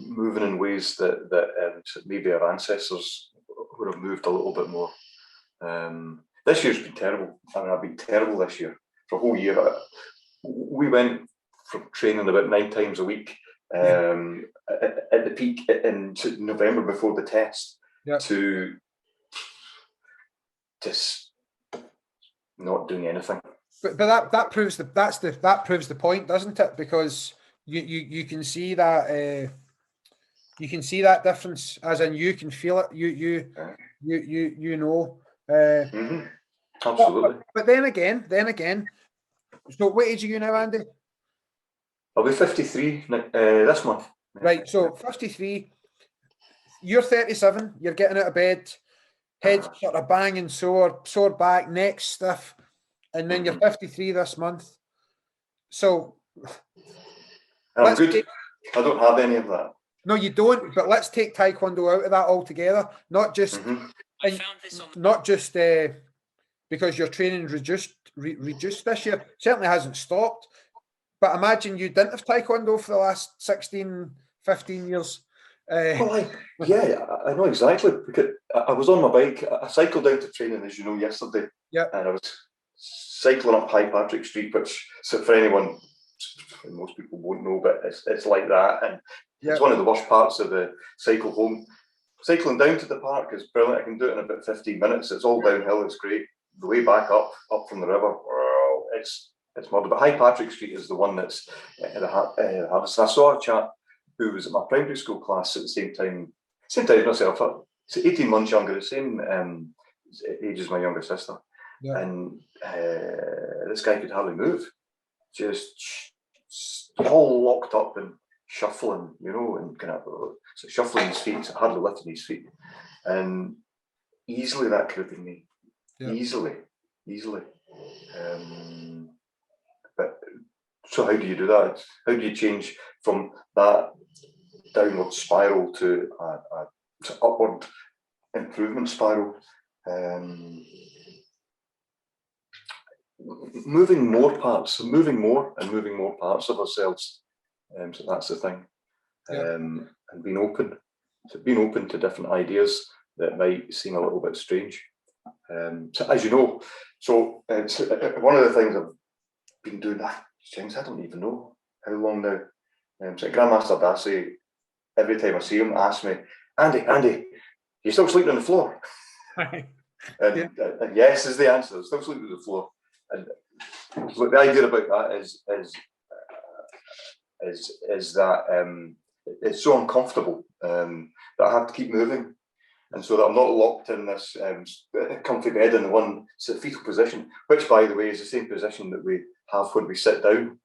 moving in ways that maybe our ancestors would have moved a little bit more. This year's been terrible. I mean, I've been terrible this year. For a whole year, we went from training about 9 times a week at the peak in November before the test to just not doing anything. But that proves the point, doesn't it? Because you can see that difference, as in you can feel it. You know. Absolutely. But then again, so what age are you now, Andy? I'll be 53 this month. Right, so 53, you're 37, you're getting out of bed, head's sort of banging sore back, neck stiff, and then you're 53 this month. So I'm good. I don't have any of that. No, you don't, but let's take Tae Kwon Do out of that altogether. Not just because your training reduced this year. Certainly hasn't stopped. But imagine you didn't have Tae Kwon Do for the last 16, 15 years. Well, I know exactly. Because I was on my bike. I cycled down to training, as you know, yesterday. Yeah. And I was cycling up High Patrick Street, which, so for anyone, most people won't know, but it's like that. And it's one of the worst parts of the cycle home. Cycling down to the park is brilliant. I can do it in about 15 minutes. It's all downhill. It's great. The way back up from the river, it's murder. But High Patrick Street is the one that's the hardest. I saw a chap who was at my primary school class at the same time as myself. It's 18 months younger, the same age as my younger sister. Yeah. And this guy could hardly move. Just all locked up and shuffling, and kind of shuffling his feet, hardly lifting his feet. And easily that could have been me. Yeah. Easily. But so how do you do that? How do you change from that downward spiral to upward improvement spiral? Moving more parts of ourselves. So that's the thing. And being open to different ideas that might seem a little bit strange. So as you know, one of the things I've been doing, James, I don't even know how long now. So Grandmaster Darcy, every time I see him, asks me, Andy, you still sleeping on the floor? And yes is the answer. I'm still sleeping on the floor. And look, the idea about that is that it's so uncomfortable that I have to keep moving, and so that I'm not locked in this comfy bed in the one fetal position, which, by the way, is the same position that we have when we sit down,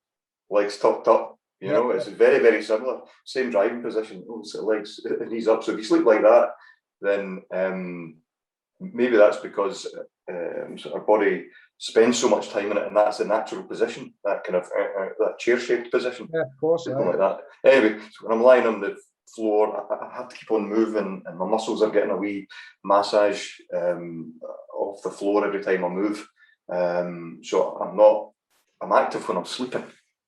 legs tucked up. It's very, very similar. Same driving position. So legs, knees up. So if you sleep like that, then maybe that's because our body spends so much time in it, and that's the natural position, that kind of that chair-shaped position. Yeah, of course. Something like that. Anyway, so when I'm lying on the floor, I have to keep on moving, and my muscles are getting a wee massage off the floor every time I move. So I'm active when I'm sleeping.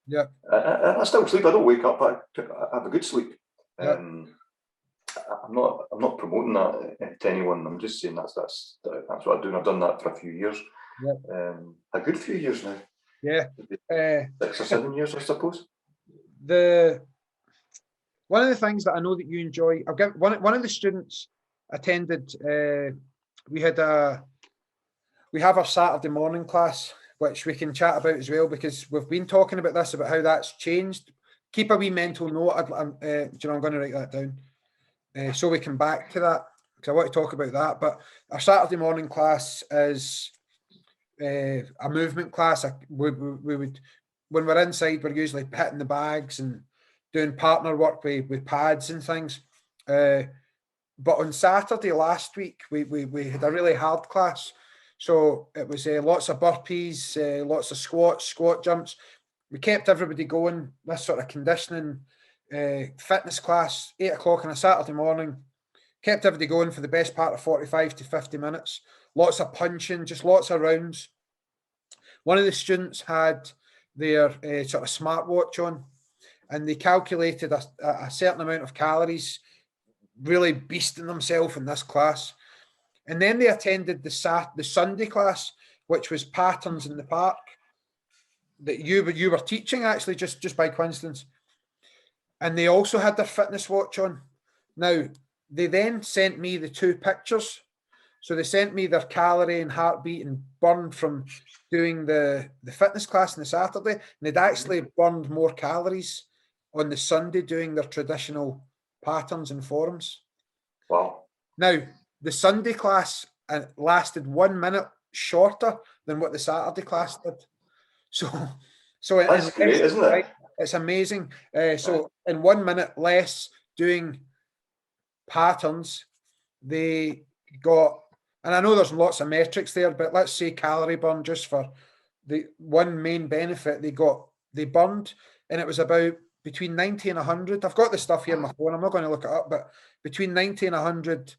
Yeah. I still sleep. I don't wake up. I have a good sleep. Yeah. I'm not promoting that to anyone. I'm just saying that's what I do. And I've done that for a few years. Yeah. A good few years now. Yeah. 6 or 7 years, I suppose. One of the things that I know that you enjoy, I'll give one of the students attended. We have our Saturday morning class, which we can chat about as well, because we've been talking about this, about how that's changed. Keep a wee mental note. I'm going to write that down so we come back to that, because I want to talk about that. But our Saturday morning class is a movement class. We would, when we're inside, we're usually hitting the bags and doing partner work with pads and things. But on Saturday last week, we had a really hard class. So it was lots of burpees, lots of squats, squat jumps. We kept everybody going. This sort of conditioning fitness class, 8 o'clock on a Saturday morning. Kept everybody going for the best part of 45 to 50 minutes. Lots of punching, just lots of rounds. One of the students had their sort of smartwatch on, and they calculated a certain amount of calories, really beasting themselves in this class. And then they attended the Sunday class, which was patterns in the park, that you were teaching, actually, just by coincidence. And they also had their fitness watch on. Now, they then sent me the 2 pictures. So they sent me their calorie and heartbeat and burn from doing the fitness class on the Saturday. And they'd actually burned more calories on the Sunday doing their traditional patterns and forms. Wow. Now, the Sunday class lasted 1 minute shorter than what the Saturday class did. So That's great, isn't it? It's amazing. So in 1 minute less doing patterns, they got, and I know there's lots of metrics there, but let's say calorie burn just for the one main benefit they burned, and it was about between 90 and 100. I've got the stuff here on my phone. I'm not going to look it up, but between 90 and 100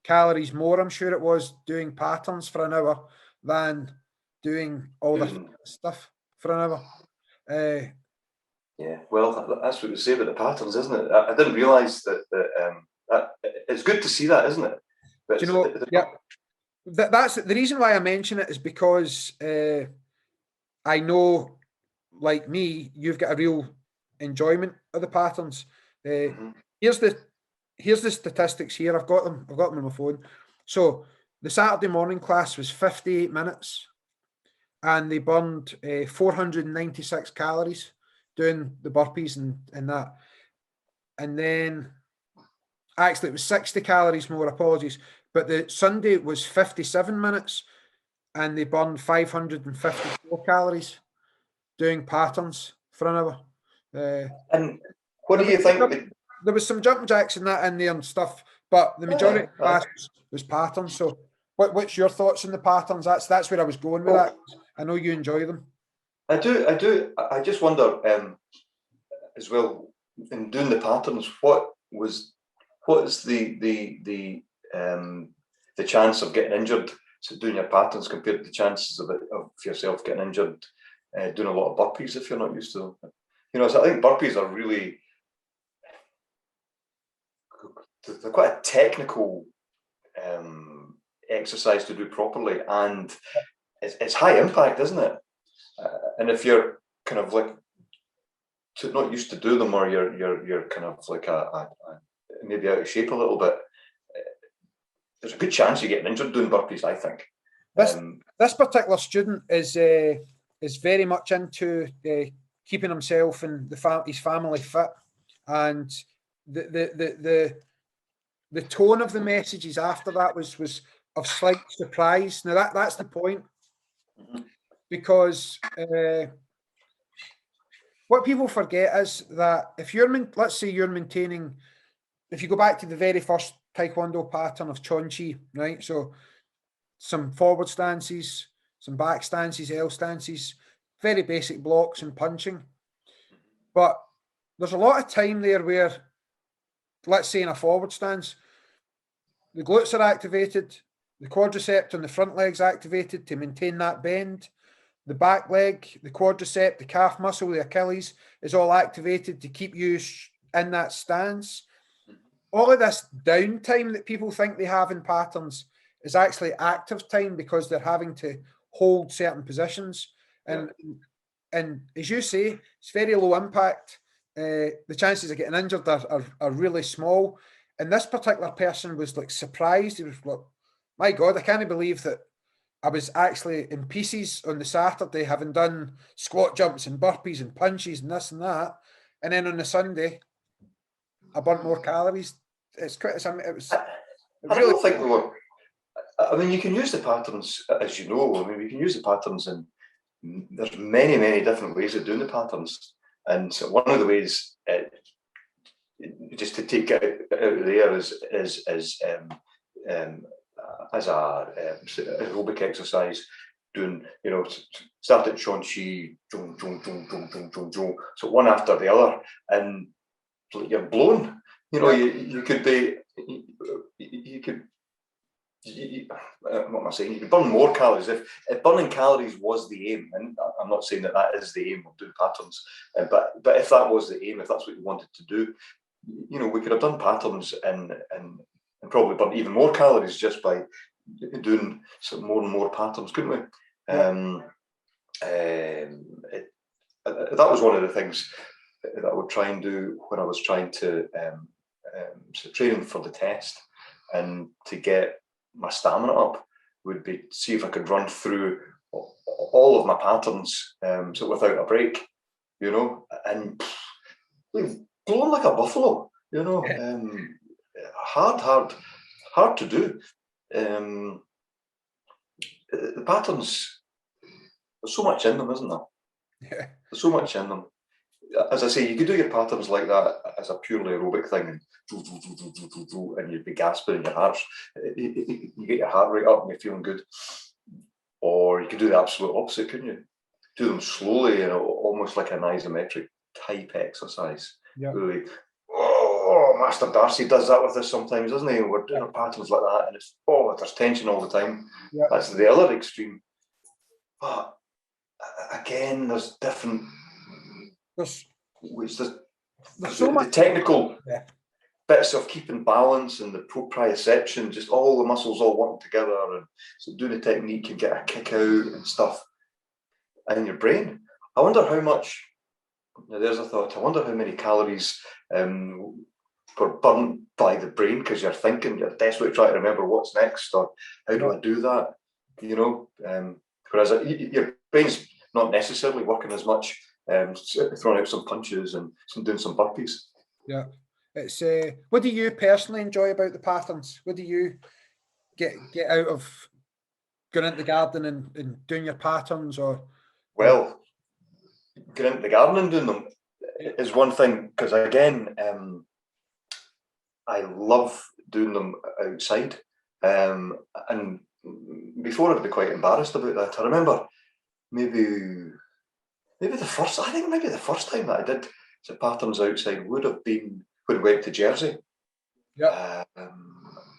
calories more, I'm sure it was, doing patterns for an hour than doing all the stuff for an hour. Yeah, well, that's what we say about the patterns, isn't it? I didn't realise that it's good to see that, isn't it? But do you know? Yeah, that's the reason why I mention it, is because I know, like me, you've got a real enjoyment of the patterns. Here's the statistics here. I've got them on my phone. So the Saturday morning class was 58 minutes, and they burned 496 calories doing the burpees and that. And then, actually, it was 60 calories more, apologies. But the Sunday was 57 minutes, and they burned 554 calories doing patterns for an hour. And what do you think? There was some jumping jacks and that in there and stuff, but the majority of the class was patterns. So what's your thoughts on the patterns? That's where I was going with that. I know you enjoy them. I do. I just wonder as well, in doing the patterns, what is the chance of getting injured doing your patterns compared to the chances of yourself getting injured doing a lot of burpees if you're not used to them? You know, so I think burpees are really, they're quite a technical exercise to do properly, and it's high impact, isn't it? And if you're kind of like not used to do them, or you're kind of like maybe out of shape a little bit, there's a good chance you're getting injured doing burpees, I think. This particular student is very much into keeping himself and his family fit, and the tone of the messages after that was of slight surprise. Now that's the point, because what people forget is that if let's say you're maintaining, if you go back to the very first Tae Kwon Do pattern of Chonchi, right? So some forward stances, some back stances, L stances, very basic blocks and punching. But there's a lot of time there where, let's say in a forward stance, the glutes are activated, the quadricep on the front leg's activated to maintain that bend. The back leg, the quadricep, the calf muscle, the Achilles is all activated to keep you in that stance. All of this downtime that people think they have in patterns is actually active time, because they're having to hold certain positions. And as you say, it's very low impact. The chances of getting injured are really small. And this particular person was like surprised. He was like, my God, I can't believe that I was actually in pieces on the Saturday, having done squat jumps and burpees and punches and this and that. And then on the Sunday, I burnt more calories. I don't think we were. I mean, you can use the patterns, as you know. I mean, you can use the patterns, and there's many different ways of doing the patterns. And so one of the ways, just to take it out of there, is as a aerobic exercise, doing, you know, start at Chonchi, so one after the other, and you're blown. You know, you could be, what am I saying? You could burn more calories if burning calories was the aim. And I'm not saying that is the aim of doing patterns, but if that was the aim, if that's what you wanted to do, you know, we could have done patterns and probably burn even more calories just by doing some more and more patterns, couldn't we? That was one of the things that I would try and do when I was trying to training for the test, and to get my stamina up, would be see if I could run through all of my patterns so without a break, you know, and we've blown like a buffalo, you know. Hard to do. the patterns, there's so much in them, isn't there? Yeah. There's so much in them. As I say, you could do your patterns like that as a purely aerobic thing, and you'd be gasping in your heart. You get your heart rate up and you're feeling good. Or you could do the absolute opposite, couldn't you? Do them slowly, almost like an isometric type exercise. Yeah. Really. Oh, Master Darcy does that with us sometimes, doesn't he? We're doing our patterns like that, and there's tension all the time. Yeah. That's the other extreme. But again, there's different. There's so much technical bits of keeping balance and the proprioception, just all the muscles all working together, and so doing a technique can get a kick out and stuff. And your brain, I wonder how much. Now there's a thought. I wonder how many calories were burnt by the brain because you're thinking, you're desperately trying to remember what's next, or how do I do that? Whereas your brain's not necessarily working as much. Throwing out some punches and doing some burpees. Yeah, it's what do you personally enjoy about the patterns? What do you get out of going into the garden and doing your patterns? Or well, going into the garden and doing them is one thing, because again, I love doing them outside. And before I'd be quite embarrassed about that. I remember maybe the first time that I did the patterns outside would have been when we went to Jersey. Yeah.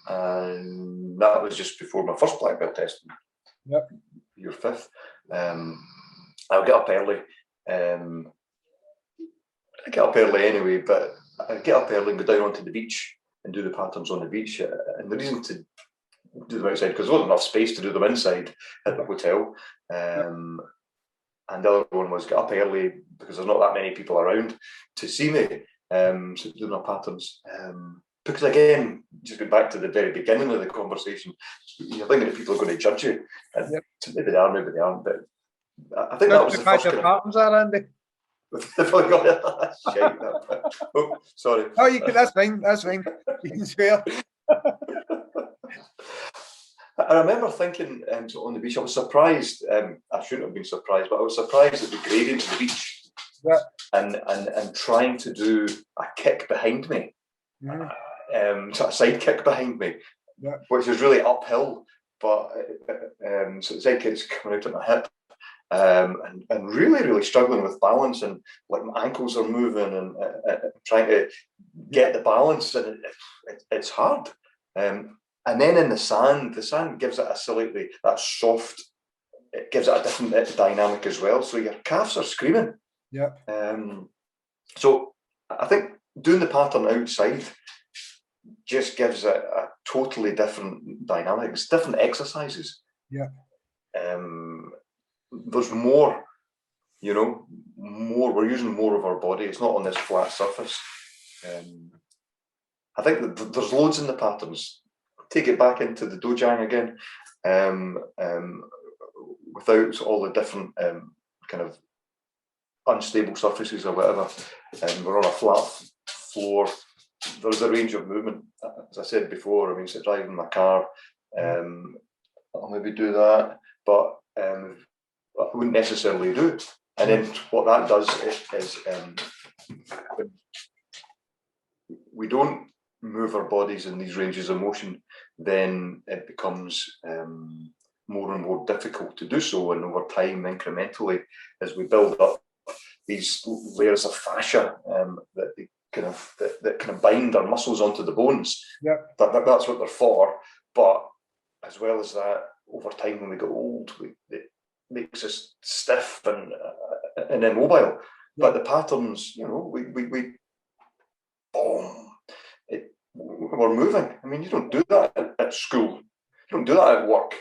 And that was just before my first black belt test. Yep. Year 5th. I'll get up early. I get up early anyway, but I get up early and go down onto the beach and do the patterns on the beach. And the reason to do them outside, because there wasn't enough space to do them inside at the hotel. And the other one was get up early because there's not that many people around to see me. So doing our patterns. Because again, just going back to the very beginning of the conversation, you're thinking that people are going to judge you. And maybe they are, maybe they aren't. But I think that was the first patterns are, Andy. Oh, sorry. Oh, you can. That's fine. That's fine. You can swear. I remember thinking on the beach, I was surprised. I shouldn't have been surprised, but I was surprised at the gradient of the beach, and trying to do a kick behind me, so a side kick behind me, which is really uphill. But so the side kick's coming out at my hip, and really struggling with balance, and like my ankles are moving, and trying to get the balance, and it's hard. And then in the sand gives it that soft, it gives it a different dynamic as well. So your calves are screaming. Yeah. So I think doing the pattern outside just gives it a totally different dynamics, different exercises. Yeah. There's more, we're using more of our body. It's not on this flat surface. I think that there's loads in the patterns. Take it back into the dojang again, without all the different kind of unstable surfaces or whatever. We're on a flat floor. There's a range of movement. As I said before, so driving my car, I'll maybe do that, but I wouldn't necessarily do it. And then what that does is we don't move our bodies in these ranges of motion, then it becomes more and more difficult to do so. And over time, incrementally, as we build up these layers of fascia that kind of bind our muscles onto the bones, that's what they're for. But as well as that, over time, when we get old, it makes us stiff and immobile. But the patterns, we boom. We're moving. You don't do that at school. You don't do that at work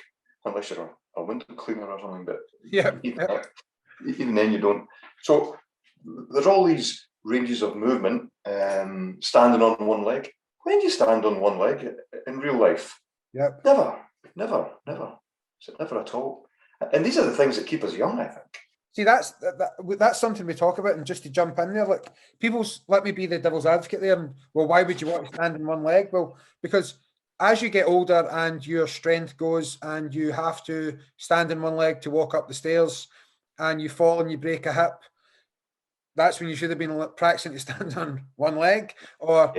unless you're a window cleaner or something. But even then, you don't. So there's all these ranges of movement. Standing on one leg. When do you stand on one leg in real life? Never. So never at all. And these are the things that keep us young, I think. See, that's something we talk about, and just to jump in there, like let me be the devil's advocate there. And why would you want to stand on one leg? Well, because as you get older and your strength goes and you have to stand on one leg to walk up the stairs and you fall and you break a hip, that's when you should have been practicing to stand on one leg or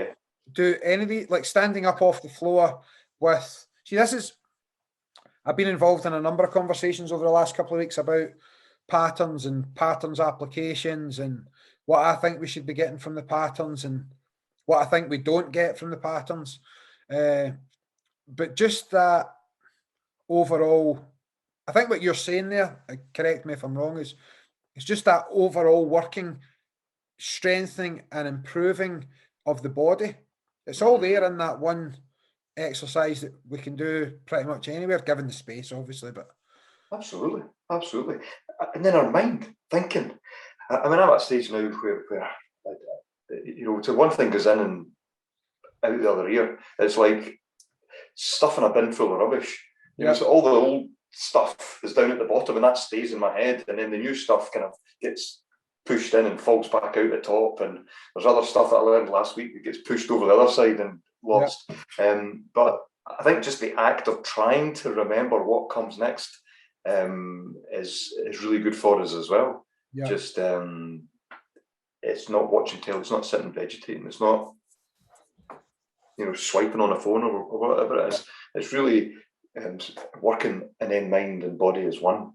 do anything like standing up off the floor with. See, I've been involved in a number of conversations over the last couple of weeks about patterns and patterns applications and what I think we should be getting from the patterns and what I think we don't get from the patterns. But just that overall, I think what you're saying there, correct me if I'm wrong, is it's just that overall working, strengthening and improving of the body. It's all there in that one exercise that we can do pretty much anywhere, given the space, obviously. But absolutely. And then our mind thinking. I mean, I'm at a stage now where so one thing goes in and out the other ear. It's like stuffing a bin full of rubbish. So all the old stuff is down at the bottom, and that stays in my head, and then the new stuff kind of gets pushed in and falls back out the top. And there's other stuff that I learned last week that gets pushed over the other side and lost. But I think just the act of trying to remember what comes next is really good for us as well. Just it's not watching television, it's not sitting vegetating, it's not swiping on a phone or whatever it is. It's really working, and then mind and body as one.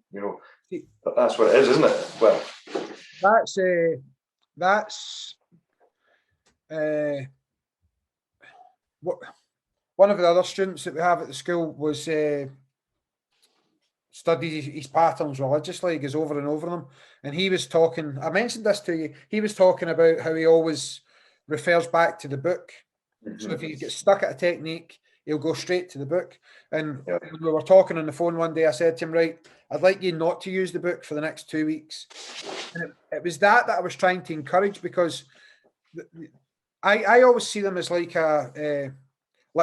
But that's what it is, isn't it? Well, that's what one of the other students that we have at the school was studies his patterns religiously. He goes over and over them, and he was talking. I mentioned this to you. He was talking about how he always refers back to the book. So if he gets stuck at a technique, he'll go straight to the book. And when we were talking on the phone one day, I said to him, right, I'd like you not to use the book for the next 2 weeks. And it was that I was trying to encourage, because I always see them as like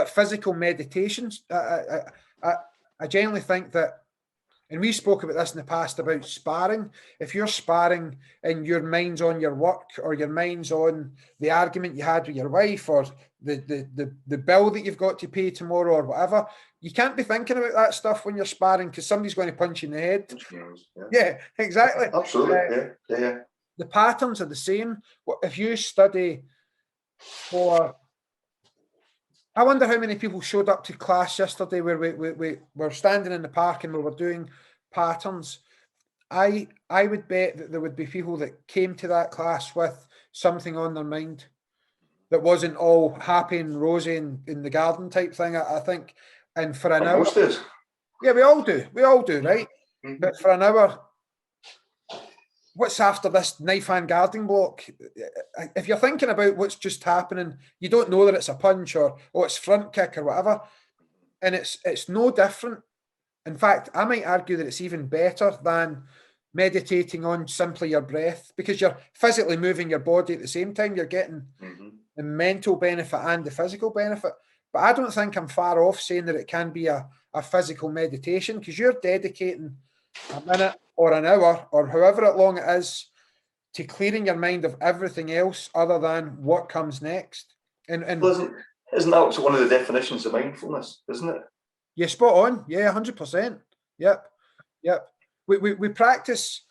physical meditations. I generally think that, and we spoke about this in the past about sparring. If you're sparring and your mind's on your work, or your mind's on the argument you had with your wife, or the bill that you've got to pay tomorrow, or whatever, you can't be thinking about that stuff when you're sparring, because somebody's going to punch you in the head. Yeah, exactly. Absolutely. Yeah. The patterns are the same. If you study for, I wonder how many people showed up to class yesterday where we were standing in the park and we were doing patterns. I would bet that there would be people that came to that class with something on their mind that wasn't all happy and rosy in the garden type thing, I think. And for an hour, yeah, we all do, right? Mm-hmm. But for an hour, what's after this knife hand guarding block? If you're thinking about what's just happening, you don't know that it's a punch or it's front kick or whatever. And it's no different. In fact, I might argue that it's even better than meditating on simply your breath, because you're physically moving your body at the same time. You're getting the mental benefit and the physical benefit. But I don't think I'm far off saying that it can be a physical meditation, because you're dedicating a minute or an hour or however long it is to clearing your mind of everything else other than what comes next. And isn't that also one of the definitions of mindfulness, isn't it? Yeah, spot on. Yeah, 100%. Yep. We practice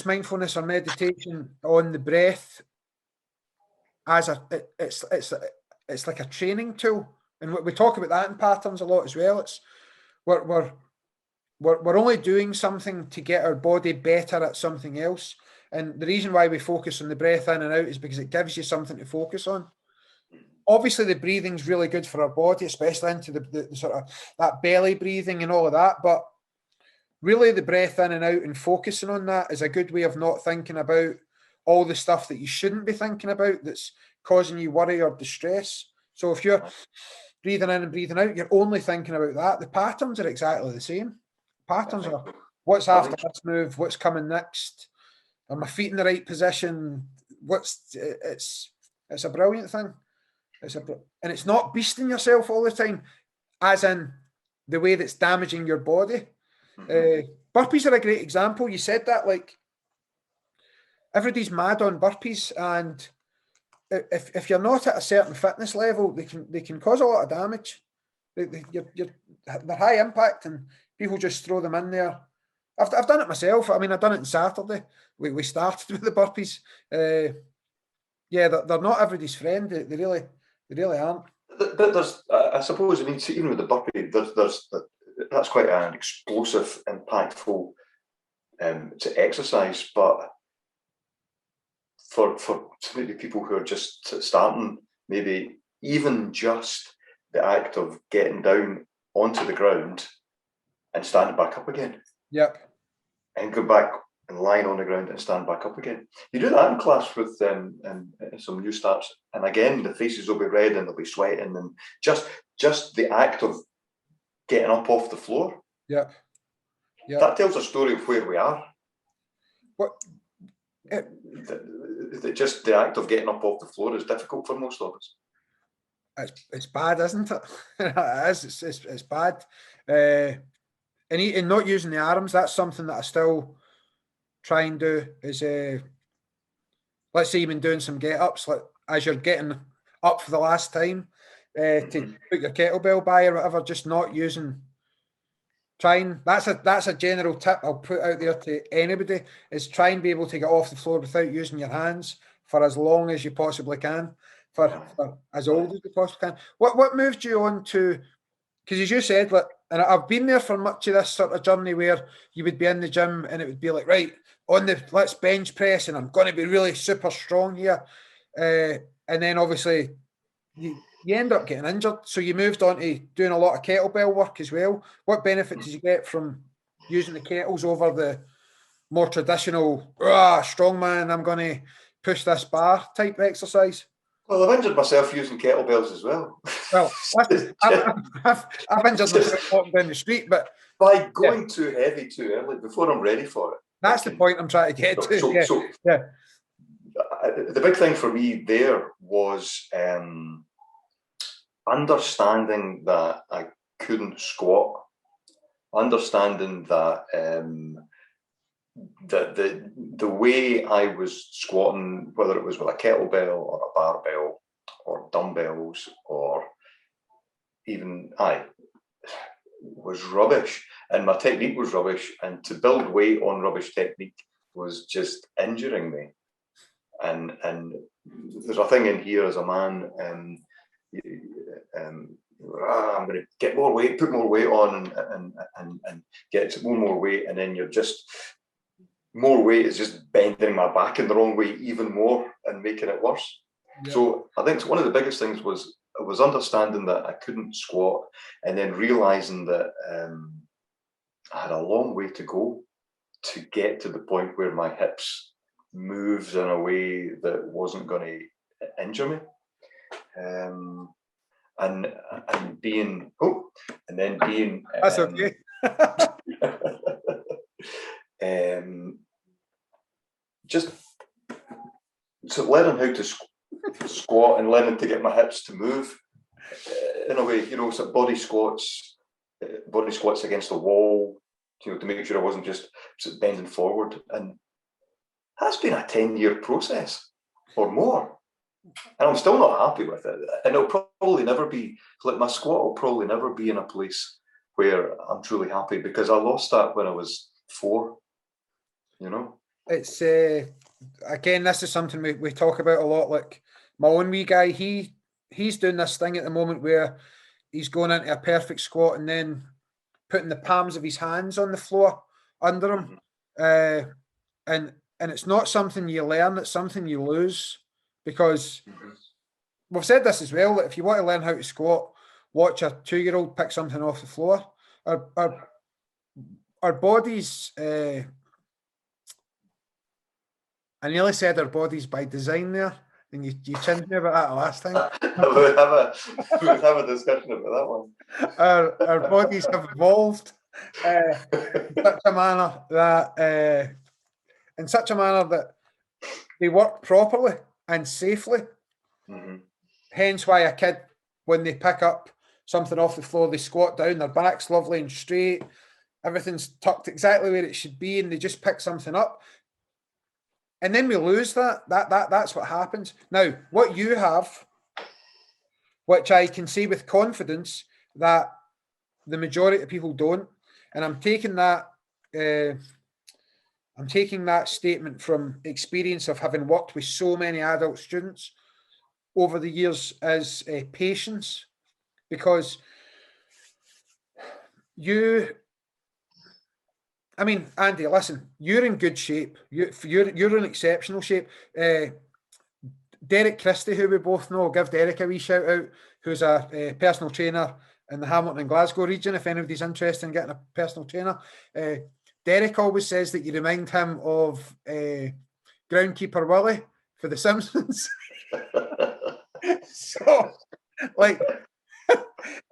mindfulness or meditation on the breath as it's like a training tool, and we talk about that in patterns a lot as well. It's we're only doing something to get our body better at something else, and the reason why we focus on the breath in and out is because it gives you something to focus on. Obviously, the breathing's really good for our body, especially into the sort of that belly breathing and all of that. But really, the breath in and out and focusing on that is a good way of not thinking about all the stuff that you shouldn't be thinking about that's causing you worry or distress. So if you're breathing in and breathing out, you're only thinking about that. The patterns are exactly the same. Patterns are what's after this move, what's coming next, are my feet in the right position? It's a brilliant thing. And it's not beasting yourself all the time, as in the way that's damaging your body. Burpees are a great example. You said that, like, everybody's mad on burpees, and if you're not at a certain fitness level, they can cause a lot of damage. They're high impact, and people just throw them in there. I've done it myself. I mean, I've done it on Saturday. We started with the burpees. Yeah, they're not everybody's friend. They really aren't. But there's, I suppose, I mean, even with the burpee, that's quite an explosive, impactful to exercise. But for maybe people who are just starting, maybe even just the act of getting down onto the ground and standing back up again. Yep. And go back and lying on the ground and stand back up again. You do that in class with some new starts, and again the faces will be red and they'll be sweating, and just the act of getting up off the floor. Yep. That tells a story of where we are. What? Just the act of getting up off the floor is difficult for most of us. It's bad, isn't it? It is. It's bad. And not using the arms, that's something that I still try and do. Is let's say you've been doing some get-ups, like as you're getting up for the last time, to put your kettlebell by or whatever, just not using. That's a general tip I'll put out there to anybody, is try and be able to get off the floor without using your hands for as long as you possibly can, for as old as you possibly can. What moved you on to, because as you said, like, and I've been there for much of this sort of journey where you would be in the gym and it would be like, right, let's bench press and I'm going to be really super strong here. And then obviously you end up getting injured. So you moved on to doing a lot of kettlebell work as well. What benefit did you get from using the kettles over the more traditional, strongman, I'm going to push this bar type exercise? Well, I've injured myself using kettlebells as well. Well, I've injured myself walking down the street, but by going too heavy too early before I'm ready for it. That's the point I'm trying to get to. The big thing for me there was understanding that I couldn't squat, understanding that the way I was squatting, whether it was with a kettlebell or a barbell or dumbbells or even was rubbish, and my technique was rubbish, and to build weight on rubbish technique was just injuring me. And there's a thing in here as a man, I'm going to get more weight, put more weight on, and get more weight, and then you're just more weight is just bending my back in the wrong way even more and making it worse. Yeah. So I think one of the biggest things was understanding that I couldn't squat, and then realizing that I had a long way to go to get to the point where my hips moved in a way that wasn't going to injure me. And being that's okay. Just so learning how to squat and learning to get my hips to move in a way, so body squats against the wall, to make sure I wasn't just bending forward. And that's been a 10-year process or more. And I'm still not happy with it. And it'll probably never be, like my squat will probably never be in a place where I'm truly happy, because I lost that when I was 4, It's, again, this is something we talk about a lot. Like my own wee guy, he's doing this thing at the moment where he's going into a perfect squat and then putting the palms of his hands on the floor under him. And it's not something you learn, it's something you lose. Because we've said this as well, that if you want to learn how to squat, watch a 2-year-old pick something off the floor. Our bodies, I nearly said our bodies by design there, and you chinned me about that last time. we'll have a discussion about that one. Our bodies have evolved in such a manner that they work properly and safely. Hence why a kid, when they pick up something off the floor, they squat down, their back's lovely and straight, everything's tucked exactly where it should be, and they just pick something up. And then we lose that. That's what happens. Now, what you have, which I can say with confidence that the majority of people don't, and I'm taking that statement from experience of having worked with so many adult students over the years, as patience, because I mean, Andy, listen, you're in good shape. You're in exceptional shape. Derek Christie, who we both know, give Derek a wee shout out, who's a personal trainer in the Hamilton and Glasgow region, if anybody's interested in getting a personal trainer. Derek always says that you remind him of groundkeeper Willie for The Simpsons. So, like,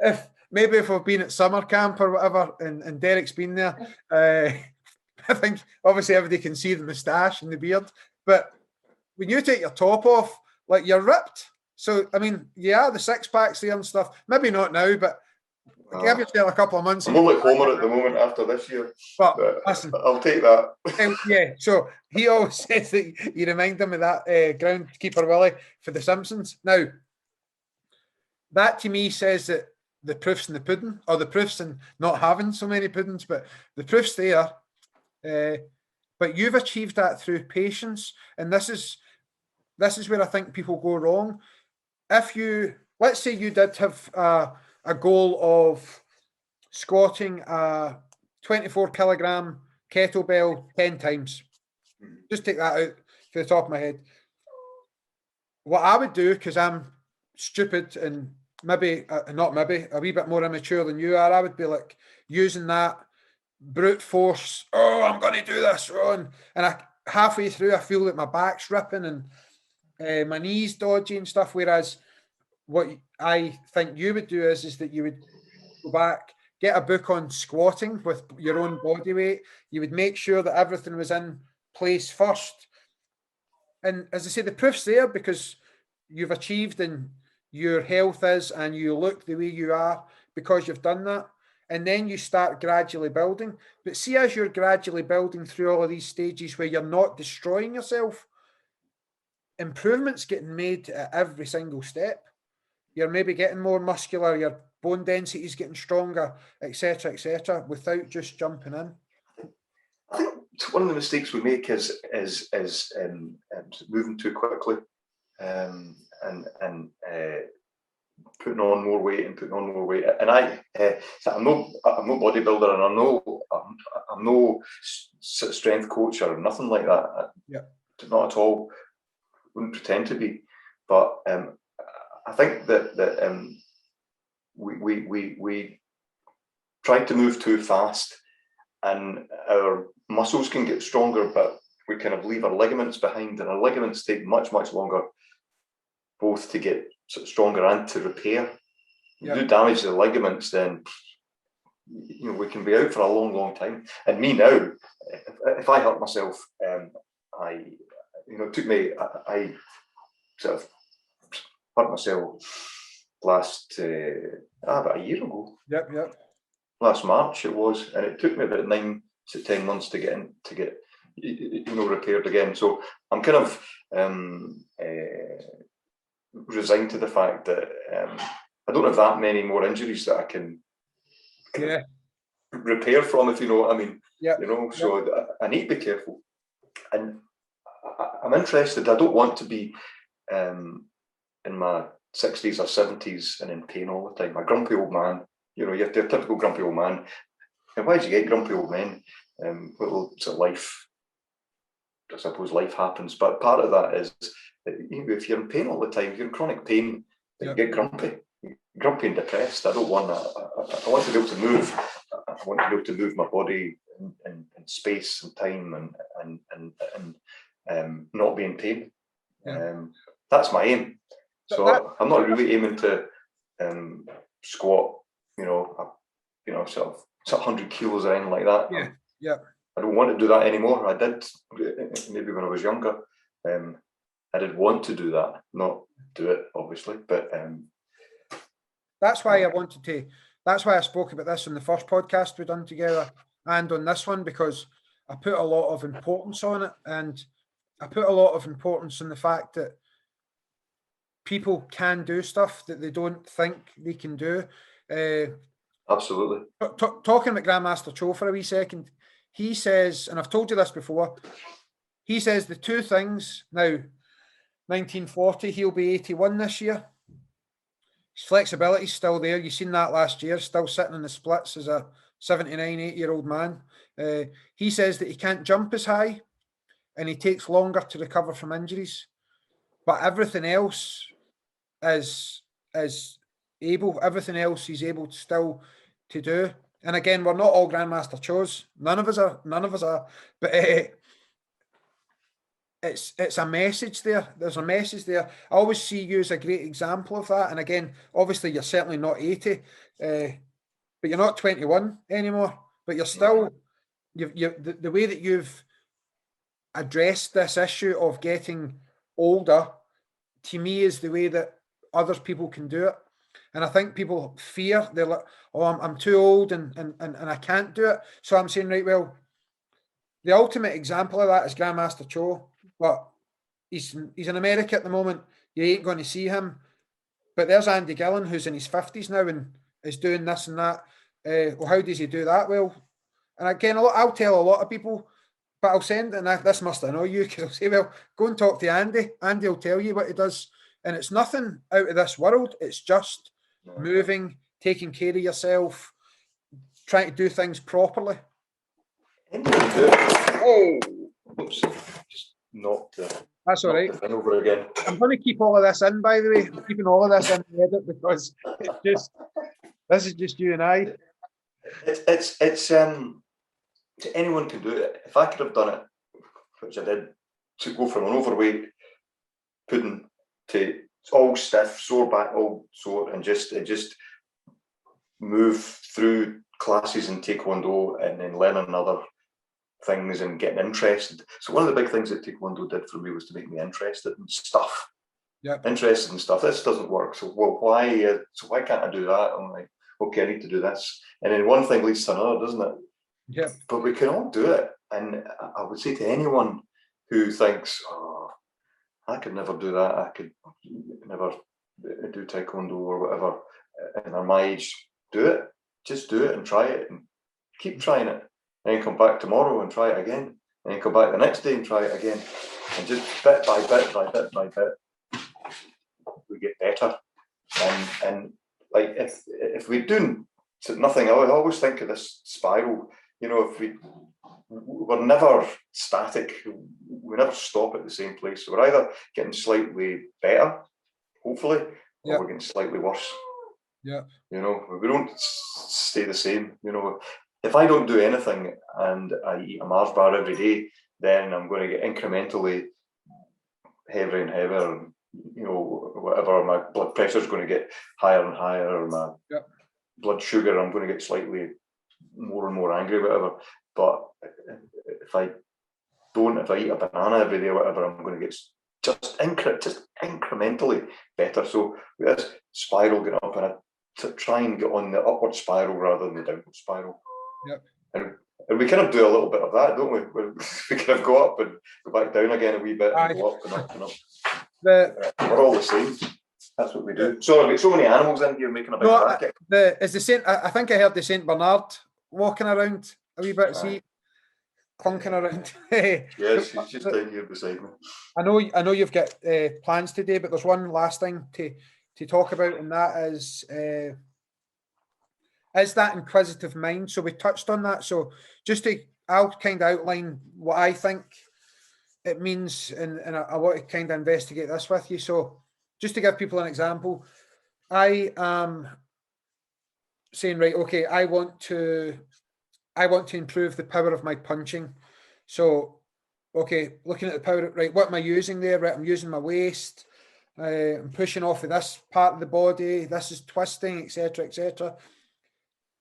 if we've been at summer camp or whatever, and Derek's been there, I think obviously everybody can see the moustache and the beard, but when you take your top off, like, you're ripped. So, I mean, yeah, the six packs there and stuff. Maybe not now, but give yourself a couple of months. I'm only Homer at the moment after this year. But listen, I'll take that. Yeah, so he always says that you remind him of that groundkeeper Willie for The Simpsons. Now, that to me says that the proof's in the pudding, or the proof's in not having so many puddings, but the proof's there. But you've achieved that through patience, and this is where I think people go wrong. If you, let's say you did have a goal of squatting a 24 kilogram kettlebell 10 times. Just take that out for the top of my head. What I would do, because I'm stupid and maybe, not maybe, a wee bit more immature than you are, I would be like using that brute force. Oh, I'm going to do this, Ron. And halfway through, I feel that my back's ripping and my knees dodgy and stuff. Whereas what I think you would do is that you would go back, get a book on squatting with your own body weight. You would make sure that everything was in place first. And as I say, the proof's there because you've achieved and your health is, and you look the way you are because you've done that. And then you start gradually building. But see, as you're gradually building through all of these stages where you're not destroying yourself, improvements getting made at every single step. You're maybe getting more muscular, your bone density is getting stronger, etc., without just jumping in. I think one of the mistakes we make is moving too quickly, and putting on more weight and putting on more weight. And I'm no bodybuilder, and I'm no strength coach or nothing like that. Yeah, not at all. Wouldn't pretend to be, but I think that we try to move too fast, and our muscles can get stronger, but we kind of leave our ligaments behind, and our ligaments take much longer, both to get sort of stronger and to repair. Yeah. You do damage the ligaments, then we can be out for a long time. And me now, if I hurt myself, it took me. I sort of hurt myself last about a year ago. Yep. Last March it was, and it took me about 9 to 10 months to get repaired again. So I'm kind of resigned to the fact that I don't have that many more injuries that I can repair from, if you know what I mean. Yeah. So I need to be careful, and I'm interested. I don't want to be in my 60s or 70s and in pain all the time. A grumpy old man. You have the typical grumpy old man. And why do you get grumpy old men? Well, it's a life. I suppose life happens, but part of that is that, if you're in pain all the time, if you're in chronic pain, then you get grumpy and depressed. I don't want that. I want to be able to move. I want to be able to move my body in space and time, and not be in pain. Yeah. That's my aim. So I'm not really aiming to squat, sort of 100 kilos or anything like that. Yeah. I don't want to do that anymore. I did maybe when I was younger. I did want to do that, not do it, obviously. But that's why I spoke about this in the first podcast we done together and on this one, because I put a lot of importance on it. And I put a lot of importance on the fact that people can do stuff that they don't think they can do. Absolutely. Talking about Grandmaster Cho for a wee second, he says, and I've told you this before, he says the two things now, 1940, he'll be 81 this year. His flexibility's still there. You've seen that last year, still sitting in the splits as a 79, 8-year-old man. He says that he can't jump as high and he takes longer to recover from injuries. But everything else is able. Everything else he's able to still to do. And again, we're not all Grandmaster Chos. None of us are. But it's a message there. There's a message there. I always see you as a great example of that. And again, obviously you're certainly not 80, but you're not 21 anymore. But you're still the way that you've addressed this issue of getting older, to me, is the way that other people can do it. And I think people fear, they're like, oh, I'm too old and I can't do it. So I'm saying, right, well, the ultimate example of that is Grandmaster Cho, but he's in America at the moment. You ain't going to see him. But there's Andy Gillan, who's in his 50s now and is doing this and that. Well, how does he do that? Well, and again, I'll tell a lot of people, but I'll send, and this must annoy you, because I'll say, well, go and talk to Andy. Andy will tell you what he does. And it's nothing out of this world. It's just moving, taking care of yourself, trying to do things properly. Oh, oops, just knocked the. That's all right. Over again. I'm going to keep all of this in, by the way. I'm keeping all of this in the edit because this is just you and I. It's anyone can do it. If I could have done it, which I did, to go from an overweight pudding to all stiff, sore back, all sore, and just move through classes in Tae Kwon Do and then learning other things and getting interested. So one of the big things that Tae Kwon Do did for me was to make me interested in stuff. Yep. Interested in stuff. This doesn't work. So why can't I do that? I'm like, okay, I need to do this. And then one thing leads to another, doesn't it? Yeah. But we can all do it. And I would say to anyone who thinks, oh, I could never do that, I could never do Tae Kwon Do or whatever, and are my age, do it. Just do it and try it and keep trying it. And then come back tomorrow and try it again. And then come back the next day and try it again. And just bit by bit by bit by bit, we get better. And like if we do nothing, I always think of this spiral. You know, if we're never static, we never stop at the same place. So we're either getting slightly better, hopefully, or we're getting slightly worse. Yeah. You know, we don't stay the same. You know, if I don't do anything and I eat a Mars bar every day, then I'm going to get incrementally heavier and heavier. And, you know, whatever, my blood pressure is going to get higher and higher. My blood sugar, I'm going to get slightly more and more angry, whatever. But if I eat a banana every day or whatever, I'm going to get just incrementally better. So with this spiral getting up, and I try and get on the upward spiral rather than the downward spiral. Yep. And we kind of do a little bit of that, don't we? We kind of go up and go back down again a wee bit, and go up and up and up. We're all the same. That's what we do. So I've got so many animals in here making a big racket. Is the Saint? I think I heard the Saint Bernard walking around a wee bit. See, clunking around. Yes, he's just down here beside me. I know you've got plans today, but there's one last thing to talk about, and that is that inquisitive mind. So we touched on that. So I'll kind of outline what I think it means, and I want to kind of investigate this with you. So just to give people an example, I am saying, right, okay, I want to improve the power of my punching. So, okay, looking at the power, right, what am I using there? Right, I'm using my waist. I'm pushing off of this part of the body. This is twisting, etc., etc.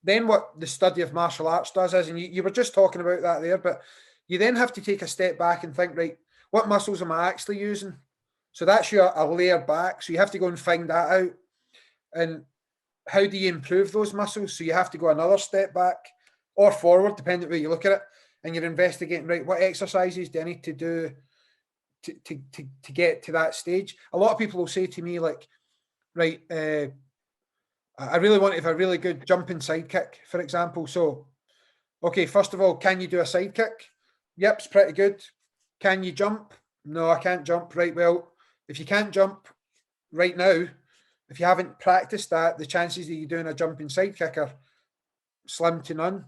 Then what the study of martial arts does is, and you were just talking about that there, but you then have to take a step back and think, right, what muscles am I actually using? So that's a layer back. So you have to go and find that out. And how do you improve those muscles? So you have to go another step back or forward, depending on where you look at it. And you're investigating, right, what exercises do I need to do to get to that stage. A lot of people will say to me like, right, I really want to have a really good jumping side kick, for example. So, okay, first of all, can you do a side kick? Yep, it's pretty good. Can you jump? No, I can't jump. Right, well, if you can't jump right now, if you haven't practiced that, the chances of you doing a jumping side kick are slim to none.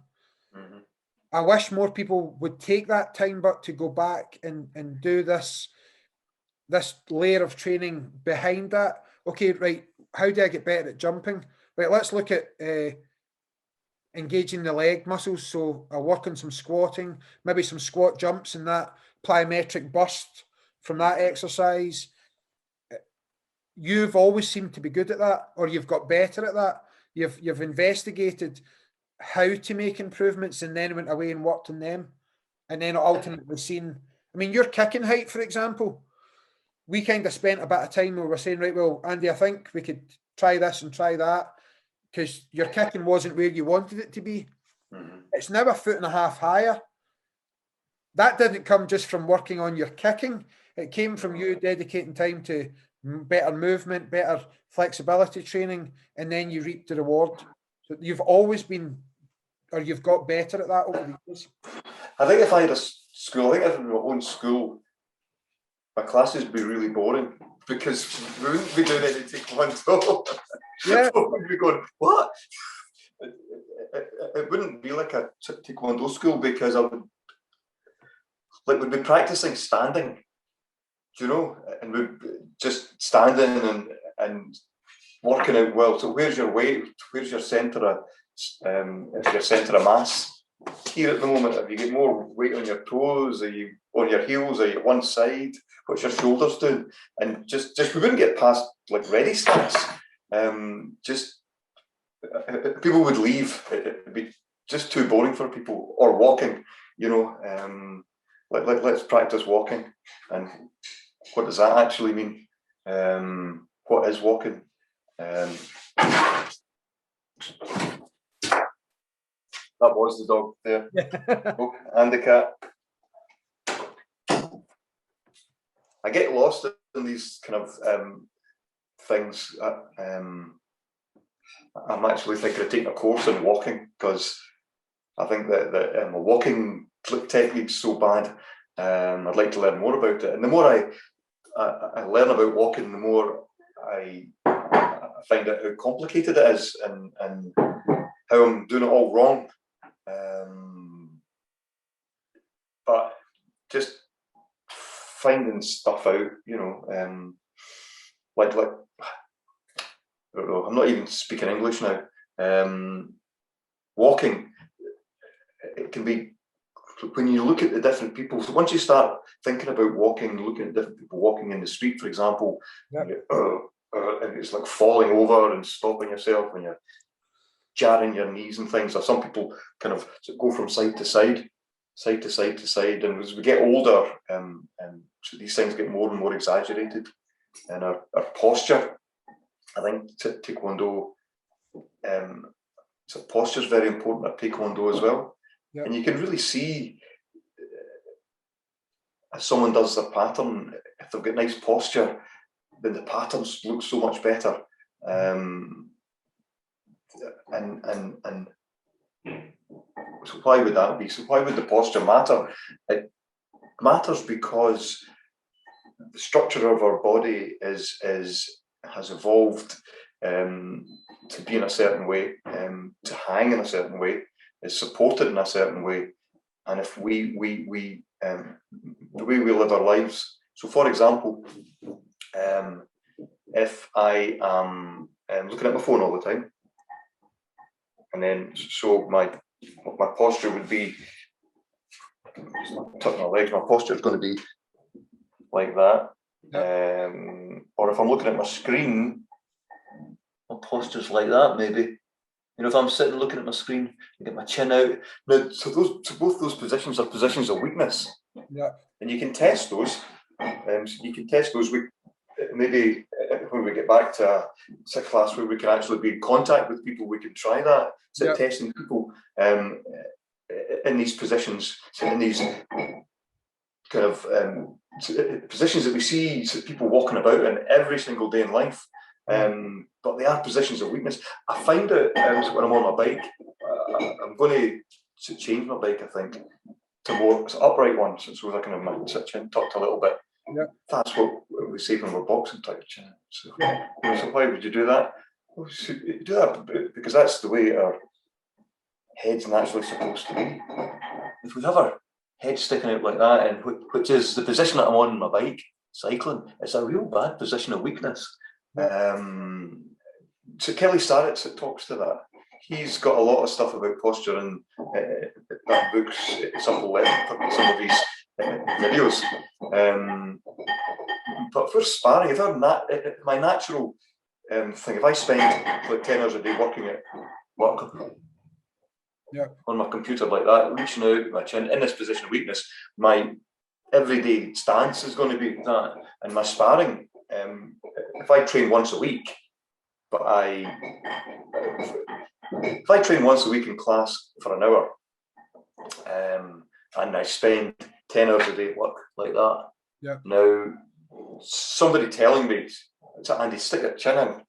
Mm-hmm. I wish more people would take that time, but to go back and do this layer of training behind that. Okay, right, how do I get better at jumping? Right, let's look at engaging the leg muscles. So I'll work on some squatting, maybe some squat jumps and that plyometric burst from that exercise. You've always seemed to be good at that, or you've got better at that. You've investigated how to make improvements and then went away and worked on them, and then ultimately seen. I mean, your kicking height, for example, we kind of spent a bit of time where we're saying, right, well, Andy, I think we could try this and try that, because your kicking wasn't where you wanted it to be. Mm-hmm. It's now 1.5 foot higher. That didn't come just from working on your kicking. It came from you dedicating time to better movement, better flexibility training, and then you reap the reward. So you've always been, or you've got better at that over the years. I think if I had a school, I think if I had my own school, my classes would be really boring because we wouldn't be doing any Tae Kwon Do. Yeah. We'd be going, what? It wouldn't be like a Tae Kwon Do school because we'd be practicing standing, and we'd just standing and working out well. So where's your weight? Where's your centre of mass? Here at the moment, have you got more weight on your toes? Are you on your heels? Are you one side? What's your shoulders doing? And just we wouldn't get past like ready stats. People would leave. It'd be just too boring for people. Or walking, let's practice walking. And what does that actually mean? What is walking? That was the dog there. Oh, and the cat. I get lost in these kind of things. I'm actually thinking of taking a course in walking because I think that walking technique's so bad. I'd like to learn more about it. And the more I learn about walking, the more I find out how complicated it is and how I'm doing it all wrong. But just finding stuff out, like I don't know, I'm not even speaking English now. Walking, it can be, when you look at the different people, so once you start thinking about walking, looking at different people walking in the street, for example, and it's like falling over and stopping yourself when you're jarring your knees and things. Or some people kind of go from side to side, and as we get older, so these things get more and more exaggerated, and our posture, I think Tae Kwon Do, so posture is very important at Tae Kwon Do as well. Yep. And you can really see if someone does their pattern, if they've got nice posture, then the patterns look so much better. And so why would that be? So why would the posture matter? It matters because the structure of our body has evolved to be in a certain way, to hang in a certain way, is supported in a certain way. And if we the way we live our lives. So for example, if I am looking at my phone all the time, and then so my posture would be, tuck my legs, my posture is going to be like that. Or if I'm looking at my screen, my posture's like that maybe. If I'm sitting looking at my screen, I get my chin out. Now, so both those positions are positions of weakness. Yeah. And you can test those. Maybe when we get back to a class where we can actually be in contact with people, we can try that. So testing people in these positions, so in these kind of positions that we see people walking about in every single day in life. But they are positions of weakness. I find it when I'm on my bike, I'm going to change my bike, I think, to more upright ones, so I can sit chin tucked a little bit. Yeah. That's what we say when we're boxing, tuck your chin. So, so why would you do that? Well, you do that because that's the way our head's naturally supposed to be. If we have our head sticking out like that, and which is the position that I'm on my bike, cycling, it's a real bad position of weakness. So Kelly Starrett talks to that. He's got a lot of stuff about posture in that book's Supple Left, some of his videos. But for sparring, if my natural thing, if I spend like 10 hours a day working at work on my computer like that, reaching out my chin in this position of weakness, my everyday stance is going to be that. And my sparring, if I train once a week, but if I train once a week in class for an hour, and I spend 10 hours a day at work like that, now somebody telling me, Andy, stick your chin in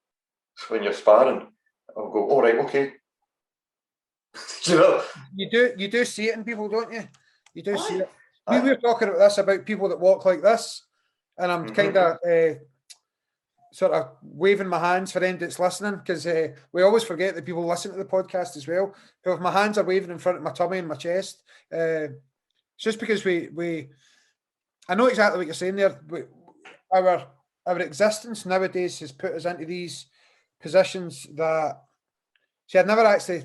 when you're sparring, I'll go, all right, okay. You know, you do see it in people, don't you? You do see it. We were talking about this, about people that walk like this, and I'm kind of sort of waving my hands for anybody that's listening, because we always forget that people listen to the podcast as well. So if my hands are waving in front of my tummy and my chest, it's just because I know exactly what you're saying there. Our existence nowadays has put us into these positions that, see, I'd never actually,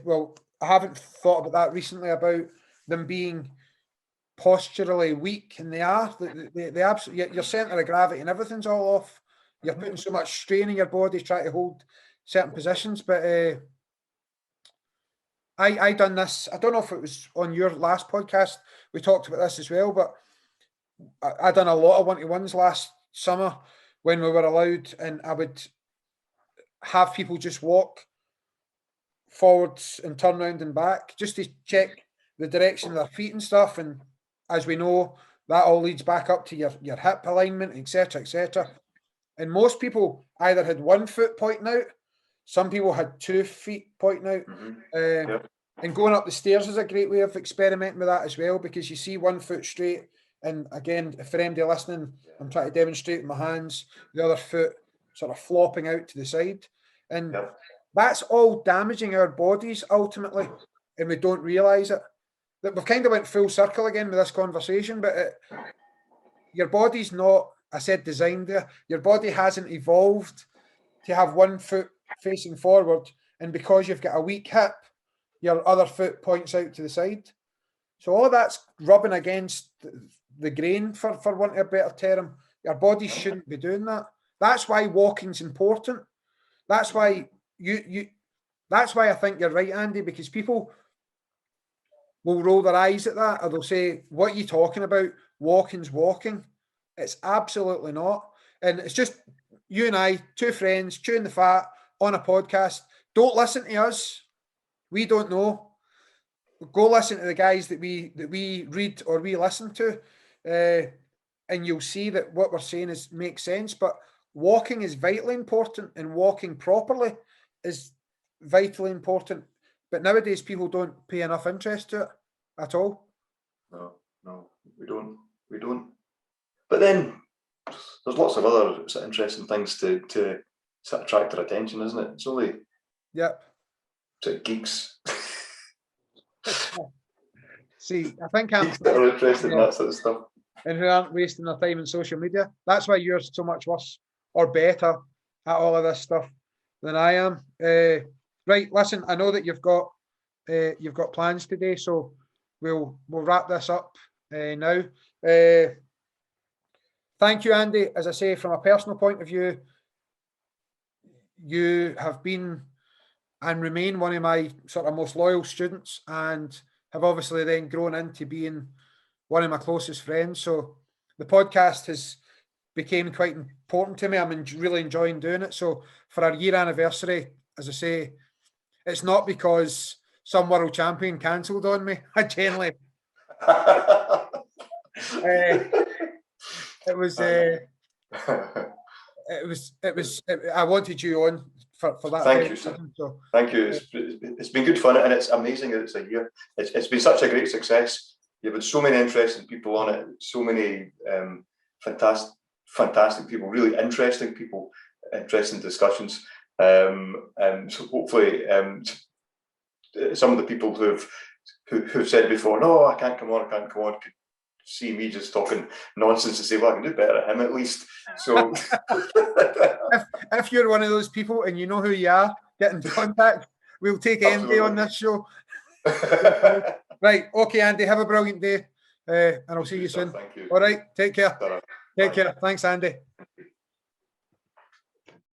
I haven't thought about that recently, about them being posturally weak, and they are. They absolutely, your centre of gravity and everything's all off. You're putting so much strain in your body trying to hold certain positions. But I done this, I don't know if it was on your last podcast, we talked about this as well, but I done a lot of 1-to-1s last summer when we were allowed, and I would have people just walk forwards and turn around and back just to check the direction of their feet and stuff. And as we know, that all leads back up to your hip alignment, etc., etc. And most people either had 1 foot pointing out, some people had 2 feet pointing out. And going up the stairs is a great way of experimenting with that as well, because you see 1 foot straight. And again, for anybody listening, I'm trying to demonstrate with my hands, the other foot sort of flopping out to the side. And that's all damaging our bodies ultimately, and we don't realise it. That we've kind of went full circle again with this conversation, but your body's not, I said designed there, your body hasn't evolved to have 1 foot facing forward, and because you've got a weak hip, your other foot points out to the side. So all that's rubbing against the grain, for want of a better term. Your body shouldn't be doing that. That's why walking's important. That's why that's why I think you're right, Andy, because people will roll their eyes at that, or they'll say, what are you talking about? Walking's walking. It's absolutely not. And it's just you and I, 2 friends, chewing the fat on a podcast. Don't listen to us. We don't know. Go listen to the guys that we read or we listen to, and you'll see that what we're saying makes sense. But walking is vitally important, and walking properly is vitally important. But nowadays, people don't pay enough interest to it at all. No, we don't. But then there's lots of other sort of interesting things to sort of attract their attention, isn't it? It's only sort of geeks. See, I think geeks that are interested in that sort of stuff, and who aren't wasting their time on social media. That's why you're so much worse or better at all of this stuff than I am. Right, listen, I know that you've got plans today, so we'll wrap this up now. Thank you, Andy. As I say, from a personal point of view, you have been and remain one of my sort of most loyal students, and have obviously then grown into being one of my closest friends. So the podcast has became quite important to me. I'm really enjoying doing it. So for our year anniversary, as I say, it's not because some world champion cancelled on me. I genuinely It was. I wanted you on for that. Thank you, sir. So, thank you. It's been good fun, and it's amazing that it's a year. It's been such a great success. You've had so many interesting people on it, so many fantastic people, really interesting people, interesting discussions. And so hopefully, some of the people who've said before, no, I can't come on, could see me just talking nonsense and say, well, I can do better at him at least. So if you're one of those people and you know who you are, get in contact. We'll take Andy on this show. Right. Okay, Andy, have a brilliant day. And I'll see you soon. Thank you. All right. Take care. Bye. Take care. Thanks, Andy.